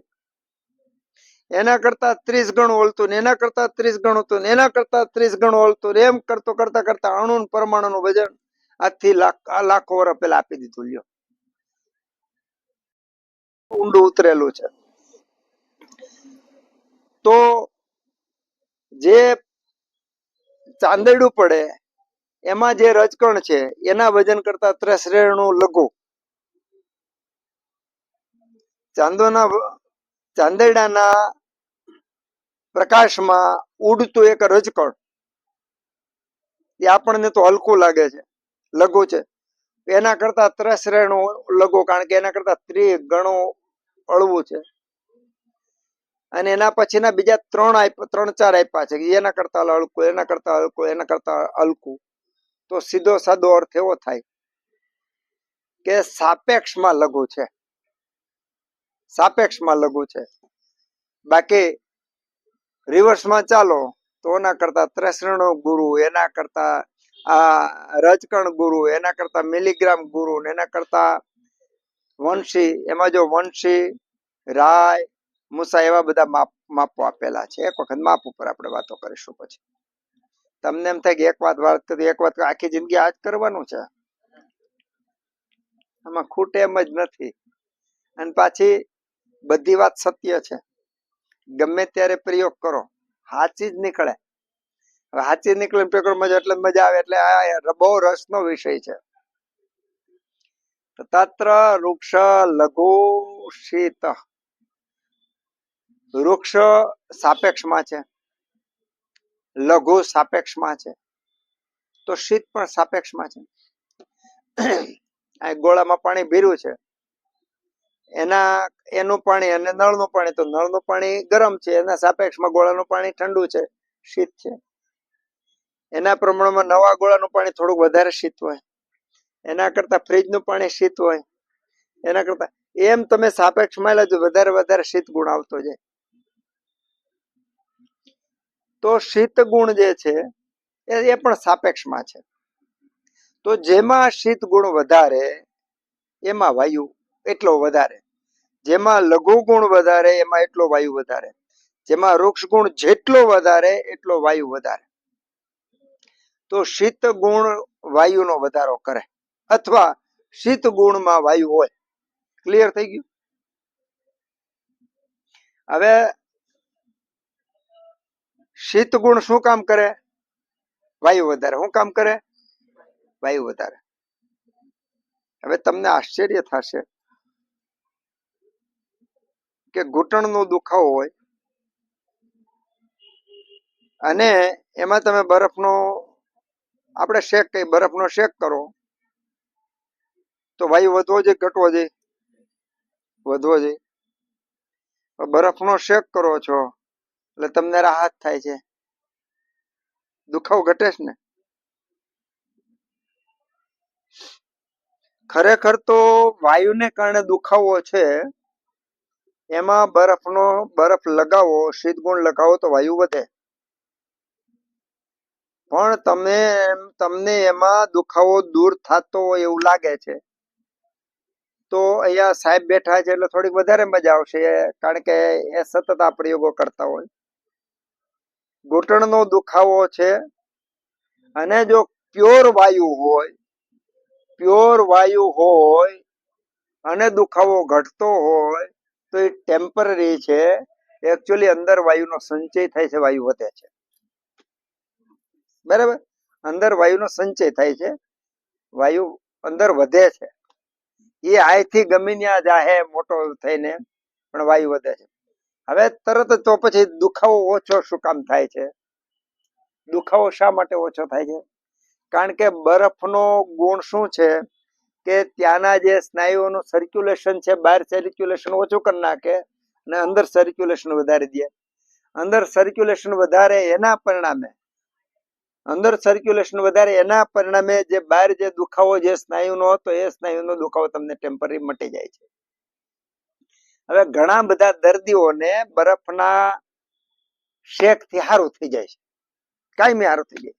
એના કરતા 30 ગણું હલતું, એના કરતા 30 ગણું હતું, એના કરતા 30 ગણું હલતું. એમ કરતા અણુ પરમાણુનું વજન આજથી લાખો વર્ષ પહેલા આપી દીધું. લ્યો, ઊંડું ઉતરેલું છે. તો જે ચાંદેડું પડે એમાં જે રજકણ છે એના વજન કરતા 30 લઘુ. ચાંદેડાના પ્રકાશમાં ઉડતું એક રજકણ, એ આપણને તો હલકું લાગે છે, લઘુ છે. એના કરતા 30 લઘુ, કારણ કે એના કરતા 30 ગણું હળવું છે. અને એના પછીના બીજા 3-4 આપ્યા છે એના કરતા હલકું, એના કરતા હલકું, એના કરતા હલકું. તો સીધો સાદો અર્થ એવો થાય કે સાપેક્ષમાં લઘુ છે. સાપેક્ષમાં લઘુ છે. બાકી રિવર્સમાં ચાલો તો એના કરતા 30 ગુરુ, એના કરતા રજકણ ગુરુ, એના કરતા મિલીગ્રામ ગુરુ, એના કરતા વંશી, એમાં જો વંશી, રાય, મુસા એવા બધા માપો આપેલા છે. એક વખત માપ ઉપર આપણે વાતો કરીશું. પછી તમને એમ થાય કે એક વાત આખી જિંદગી આ જ કરવાનું છે, આમાં ખૂટે એમ જ નથી. અને પાછી બધી વાત સત્ય છે. ગમે ત્યારે પ્રયોગ કરો, સાચી જ નીકળે. હવે સાચી નીકળે પેપરમાં એટલે મજા આવે. એટલે આ બહુ રસનો વિષય છે. તત્ર વૃક્ષ લઘુ શીત. વૃક્ષ સાપેક્ષમાં છે, લઘુ સાપેક્ષમાં છે, તો શીત પણ સાપેક્ષમાં છે. આ ગોળામાં પાણી ભર્યું છે, એનું પાણી અને નળનું પાણી, તો નળનું પાણી ગરમ છે, એના સાપેક્ષમાં ગોળાનું પાણી ઠંડુ છે, શીત છે. એના પ્રમાણમાં નવા ગોળાનું પાણી થોડુંક વધારે શીત હોય, એના કરતા ફ્રીજનું પાણી શીત હોય, એના કરતા એમ તમે સાપેક્ષમાં લેજો વધારે વધારે શીત ગુણ આવતો જાય. તો શીત ગુણ જે છે એ પણ સાપેક્ષમાં છે. તો જેમાં શીત ગુણ વધારે એમાં વાયુ એટલો વધારે, જેમાં લઘુ ગુણ વધારે એમાં એટલો વાયુ વધારે, જેમાં વૃક્ષ ગુણ જેટલો વધારે એટલો વાયુ વધારે. તો શીત ગુણ વાયુનો વધારો કરે અથવા શીત ગુણમાં વાયુ હોય. ક્લિયર થઈ ગયું? હવે શીત ગુણ શું કામ કરે? વાયુ વધારે. શું કામ કરે? વાયુ વધારે. હવે તમને આશ્ચર્ય થશે કે ઘૂંટણનો દુખાવો હોય અને એમાં તમે બરફનો આપણે શેક કઈ બરફનો શેક કરો તો વાયુ વધવો જોઈએ ઘટવો જોઈએ? વધવો જોઈએ. બરફનો શેક કરો છો એટલે તમને રાહત થાય છે, દુખાવો ઘટે છે ને. ખરેખર તો વાયુને કારણે દુખાવો છે એમાં બરફ લગાવો, શીત ગુણ લગાવો તો વાયુ વધે. પણ તમને એમાં દુખાવો દૂર થતો હોય એવું લાગે છે તો અહીંયા સાહેબ બેઠા છે એટલે થોડીક વધારે મજા આવશે, કારણ કે એ સતત આ પ્રયોગો કરતા હોય. ઘૂંટણનો દુખાવો છે અને જો પ્યોર વાયુ હોય અને દુખાવો ઘટતો હોય તો એ ટેમ્પરરી છે. એકચ્યુઅલી અંદર વાયુનો સંચય થાય છે, વાયુ વધે છે. બરાબર? અંદર વાયુનો સંચય થાય છે, વાયુ અંદર વધે છે. એ આયથી ગમે ત્યાં જાહે મોટો થઈને, પણ વાયુ વધે છે. હવે તરત તો પછી દુખાવો ઓછો શું કામ થાય છે? દુખાવો શા માટે ઓછો થાય છે? કારણ કે બરફનો ગુણ શું છે કે ત્યાંના જે સ્નાયુઓનું સર્ક્યુલેશન છે, બહાર સર્ક્યુલેશન ઓછું કરી નાખે અને અંદર સર્ક્યુલેશન વધારી દે. અંદર સર્ક્યુલેશન વધારે એના પરિણામે જે બહાર જે દુખાવો જે સ્નાયુનો હતો એ સ્નાયુનો દુખાવો તમને ટેમ્પરરી મટી જાય છે. હવે ઘણા બધા દર્દીઓને બરફના શેકથી સારું થઈ જાય છે, કાયમી સારું થઈ જાય.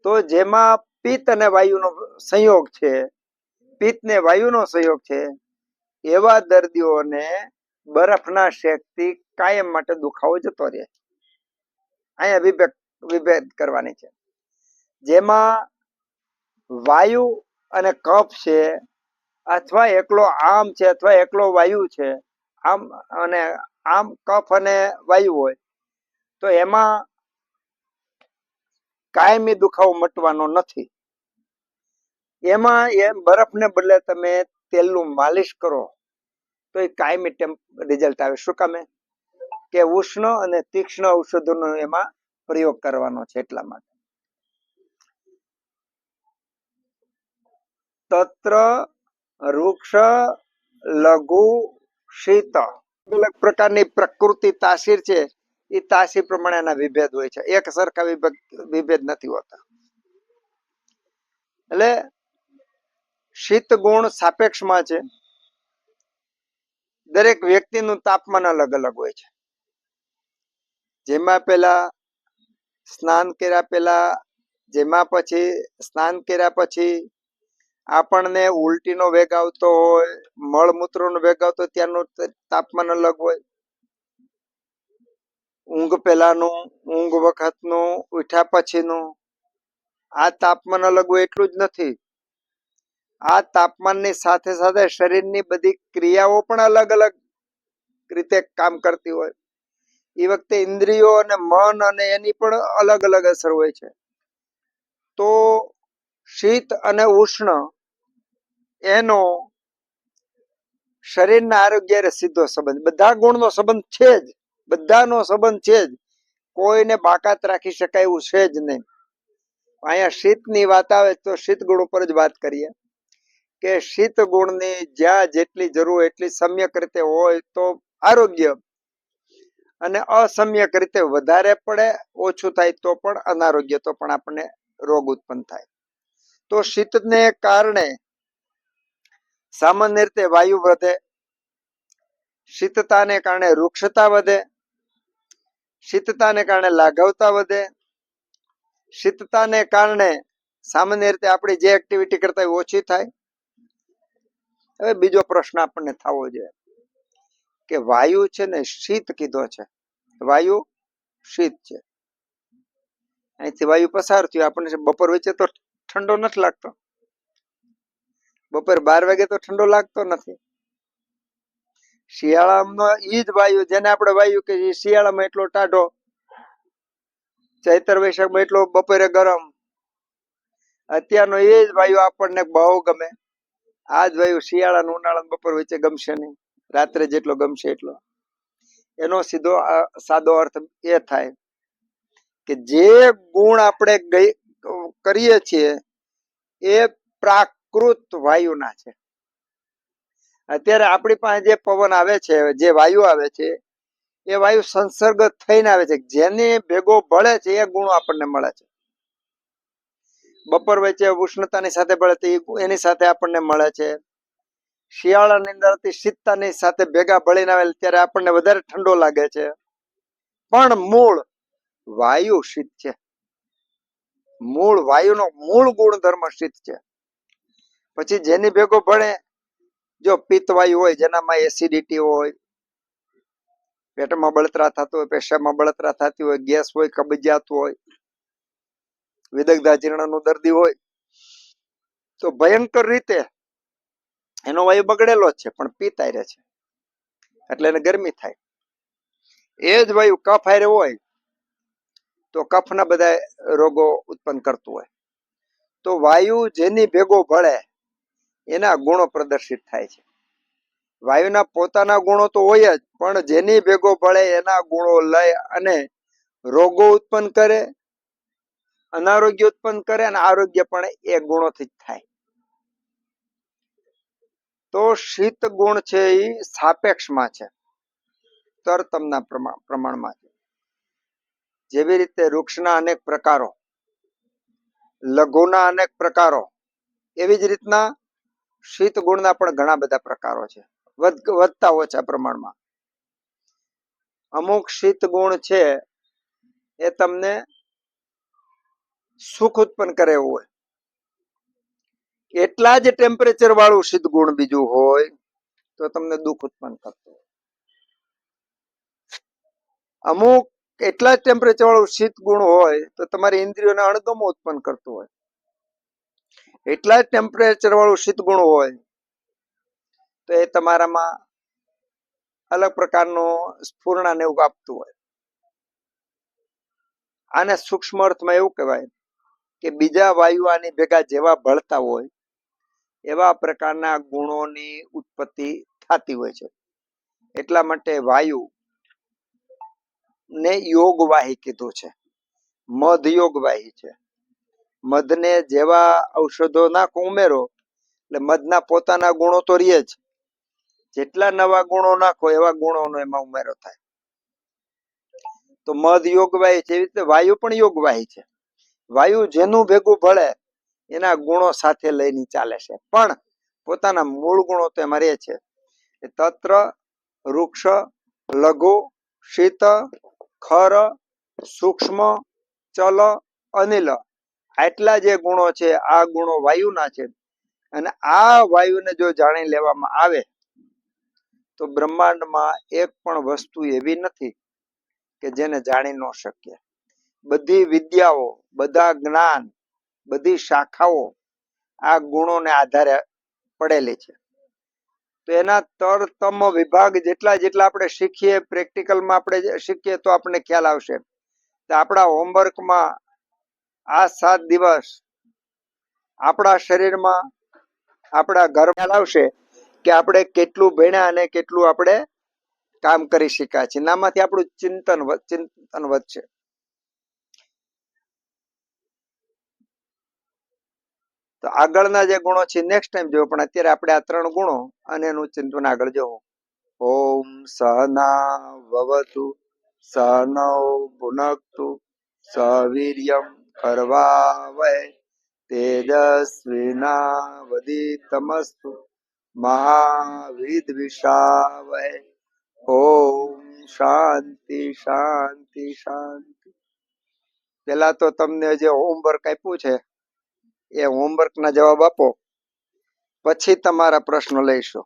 તો જેમાં પિત્ત અને વાયુનો સંયોગ છે, પિત્ત ને વાયુનો સંયોગ છે, એવા દર્દીઓને બરફના શેકથી કાયમ માટે દુખાવો જતો રહે. અહીંયા વિભેદ કરવાની છે. જેમાં વાયુ અને કફ છે, અથવા એકલો આમ છે અથવા એકલો વાયુ છે, આમ કફ અને વાયુ હોય તો એમાં કાયમી દુખાવો મટવાનો નથી. એમાં એ બરફને બદલે તમે તેલનું માલિશ કરો તો એ કાયમી રિઝલ્ટ આવે. શું કામે? કે ઉષ્ણ અને તીક્ષ્ણ ઔષધોનો એમાં પ્રયોગ કરવાનો છે, એટલા માટે. તત્ર વૃક્ષ લઘુ શીત, અલગ પ્રકારની પ્રકૃતિ તાસીર છે, એ તાસીર પ્રમાણે એના વિભેદ હોય છે, એક સરખા વિભેદ નથી હોતા. એટલે શીત ગુણ સાપેક્ષમાં છે. દરેક વ્યક્તિનું તાપમાન અલગ અલગ હોય છે. જેમાં સ્નાન કર્યા પછી આપણને ઉલટીનો વેગ આવતો હોય, મળમૂત્રનો વેગ આવતો હોય, ત્યાંનું તાપમાન અલગ હોય. ઊંઘ પહેલાનું, ઊંઘ વખતનું, ઉઠ્યા પછીનું, આ તાપમાન અલગ હોય એટલું જ નથી. આ તાપમાનની સાથે સાથે શરીરની બધી ક્રિયાઓ પણ અલગ અલગ રીતે કામ કરતી હોય. એ વખતે ઇન્દ્રિયો અને મન અને એની પણ અલગ અલગ અસર હોય છે. તો શીત અને ઉષ્ણ એનો શરીરના આરોગ્ય સીધો સંબંધ, બધા ગુણનો સંબંધ છે જ, બધાનો સંબંધ છે જ, કોઈને બાકાત રાખી શકાય એવું છે જ નહીં. અહીંયા શીતની વાત આવે તો શીત ગુણ ઉપર જ વાત કરીએ કે શીત ગુણની જ્યાં જેટલી જરૂર એટલી સમ્યક રીતે હોય તો આરોગ્ય, અને અસમ્યક રીતે વધારે પડે ઓછું થાય તો પણ અનારોગ્ય, તો પણ આપણને રોગ ઉત્પન્ન થાય. તો શીતને કારણે સામાન્ય રીતે વાયુ વધે, શીતતાને કારણે વૃક્ષતા વધે, શીતતાને કારણે લાઘવતા વધે, શીતતાને કારણે સામાન્ય રીતે આપણી જે એક્ટિવિટી કરતા હોય ઓછી થાય. હવે બીજો પ્રશ્ન આપણને થવો જોઈએ કે વાયુ છે ને શીત કીધો છે, વાયુ શીત છે, અહીંથી વાયુ પસાર થયો, આપણને બપોર વચ્ચે તો ઠંડો નથી લાગતો, બપોર 12 વાગે તો ઠંડો લાગતો નથી. શિયાળામાં ઈ જ વાયુ, જેને આપણે વાયુ કે શિયાળામાં એટલો ટાઢો, ચૈતર વૈશાખમાં એટલો બપોરે ગરમ, અત્યારનો એ જ વાયુ આપણને બહુ ગમે. આ જ વાયુ શિયાળાનું ઉનાળાનું બપોર વચ્ચે ગમશે નહીં, રાત્રે જેટલો ગમશે એટલો. એનો સીધો સાદો અર્થ એ થાય કે જે ગુણ આપણે કરીએ છીએ એ પ્રાકૃત વાયુના છે. અત્યારે આપણી પાસે જે પવન આવે છે, જે વાયુ આવે છે, એ વાયુ સંસર્ગ થઈને આવે છે, જેને ભેગો ભળે છે એ ગુણો આપણને મળે છે. બપોર વચ્ચે ઉષ્ણતાની સાથે ભળે તો એની સાથે આપણને મળે છે. શિયાળાની અંદર શીતતાની સાથે ભેગા ભળીને આવે ત્યારે આપણને વધારે ઠંડો લાગે છે. પણ મૂળ વાયુ શીત છે. મૂળ વાયુનો મૂળ ગુણધર્મ શીત છે. પછી જેની ભેગો ભળે, જો પિત્ત વાયુ હોય, જેનામાં એસિડિટી હોય, પેટમાં બળતરા થતો હોય, પેશાબમાં બળતરા થતી હોય, ગેસ હોય, કબજિયાત હોય, વિદગ્ધા જીર્ણનો દર્દી હોય, તો ભયંકર રીતે એનો વાયુ બગડેલો જ છે, પણ પિત્ત આયરે છે એટલે એને ગરમી થાય. એ જ વાયુ કફ આયરે હોય તો કફના બધા રોગો ઉત્પન્ન કરતું હોય. તો વાયુ જેની ભેગો ભળે એના ગુણો પ્રદર્શિત થાય છે. વાયુના પોતાના ગુણો તો હોય જ, પણ જેની ભેગો ભળે એના ગુણો લઈ અને રોગો ઉત્પન્ન કરે, અનારોગ્ય ઉત્પન્ન કરે, અને આરોગ્ય પણ એ ગુણોથી જ થાય. તો શીત ગુણ છે એ સાપેક્ષમાં છે, તરતમના પ્રમાણમાં છે. જેવી રીતે વૃક્ષના અનેક પ્રકારો, લઘુના અનેક પ્રકારો, એવી જ રીતના શીત ગુણના પણ ઘણા બધા પ્રકારો છે, વધતા ઓછા પ્રમાણમાં. અમુક શીત ગુણ છે એ તમને સુખ ઉત્પન્ન કરે એવું હોય, એટલા જ ટેમ્પરેચર વાળું શીત ગુણ બીજું હોય તો તમને દુઃખ ઉત્પન્ન કરતું હોય. અમુક એટલા જ ટેમ્પરેચર વાળું શીત ગુણ હોય તો તમારી ઇન્દ્રિયોને અણગમો ઉત્પન્ન કરતું હોય. એટલા જ ટેમ્પરેચર વાળું શીત ગુણ હોય તો એ તમારામાં અલગ પ્રકારનું સ્ફૂર્ણાને એવું આપતું હોય. આને સૂક્ષ્મ અર્થમાં એવું કહેવાય કે બીજા વાયુ આની ભેગા જેવા ભળતા હોય એવા પ્રકારના ગુણોની ઉત્પત્તિ થતી હોય છે. એટલા માટે વાયુ ને યોગવાહી કીધું છે, મધ યોગવાહી છે. મધને જેવા ઔષધો નાખો, ઉમેરો, એટલે મધના પોતાના ગુણો તો રહે જ, જેટલા નવા ગુણો નાખો એવા ગુણોનો એમાં ઉમેરો થાય. તો મધ યોગવાહી છે, એવી રીતે વાયુ પણ યોગવાહી છે. વાયુ જેનું ભેગું ભળે એના ગુણો સાથે લઈને ચાલે છે, પણ પોતાના મૂળ ગુણો તો એમાં રહે છે. તત્ર, વૃક્ષ, લઘુ, શીત, ખર, સૂક્ષ્મ, ચલ, અનિલ, આટલા જે ગુણો છે આ ગુણો વાયુના છે. અને આ વાયુને જો જાણી લેવામાં આવે તો બ્રહ્માંડમાં એક પણ વસ્તુ એવી નથી કે જેને જાણી ન શકીએ. બધી વિદ્યાઓ, બધા જ્ઞાન, બધી શાખાઓ આ ગુણોને આધારે પડેલી છે. તો એના તરતમ વિભાગ જેટલા જેટલા આપણે શીખીએ, પ્રેક્ટિકલમાં આપણે શીખીએ તો આપણને ખ્યાલ આવશે. તો આપણા હોમવર્કમાં આ 7 દિવસ આપણા શરીરમાં, આપણા ઘર ખ્યાલ આવશે કે આપણે કેટલું ભણ્યા અને કેટલું આપણે કામ કરી શક્યા છે. એનામાંથી આપણું ચિંતન વધશે. તો આગળના જે ગુણો છે નેક્સ્ટ ટાઈમ જોવો, પણ અત્યારે આપણે આ 3 ગુણો અને એનું ચિંતન આગળ જોવો. ઓમ સહના ભવતુ સહનૌ ભુનક્તુ સવીર્યમ કરવાવહૈ તેજસ્વિનાવધીતમસ્તુ महाविद्विषावहै। ओम શાંતિ શાંતિ શાંતિ. પેલા તો તમને જે હોમવર્ક આપ્યું છે એ હોમવર્ક ના જવાબ આપો, પછી તમારા પ્રશ્નો લઈશું.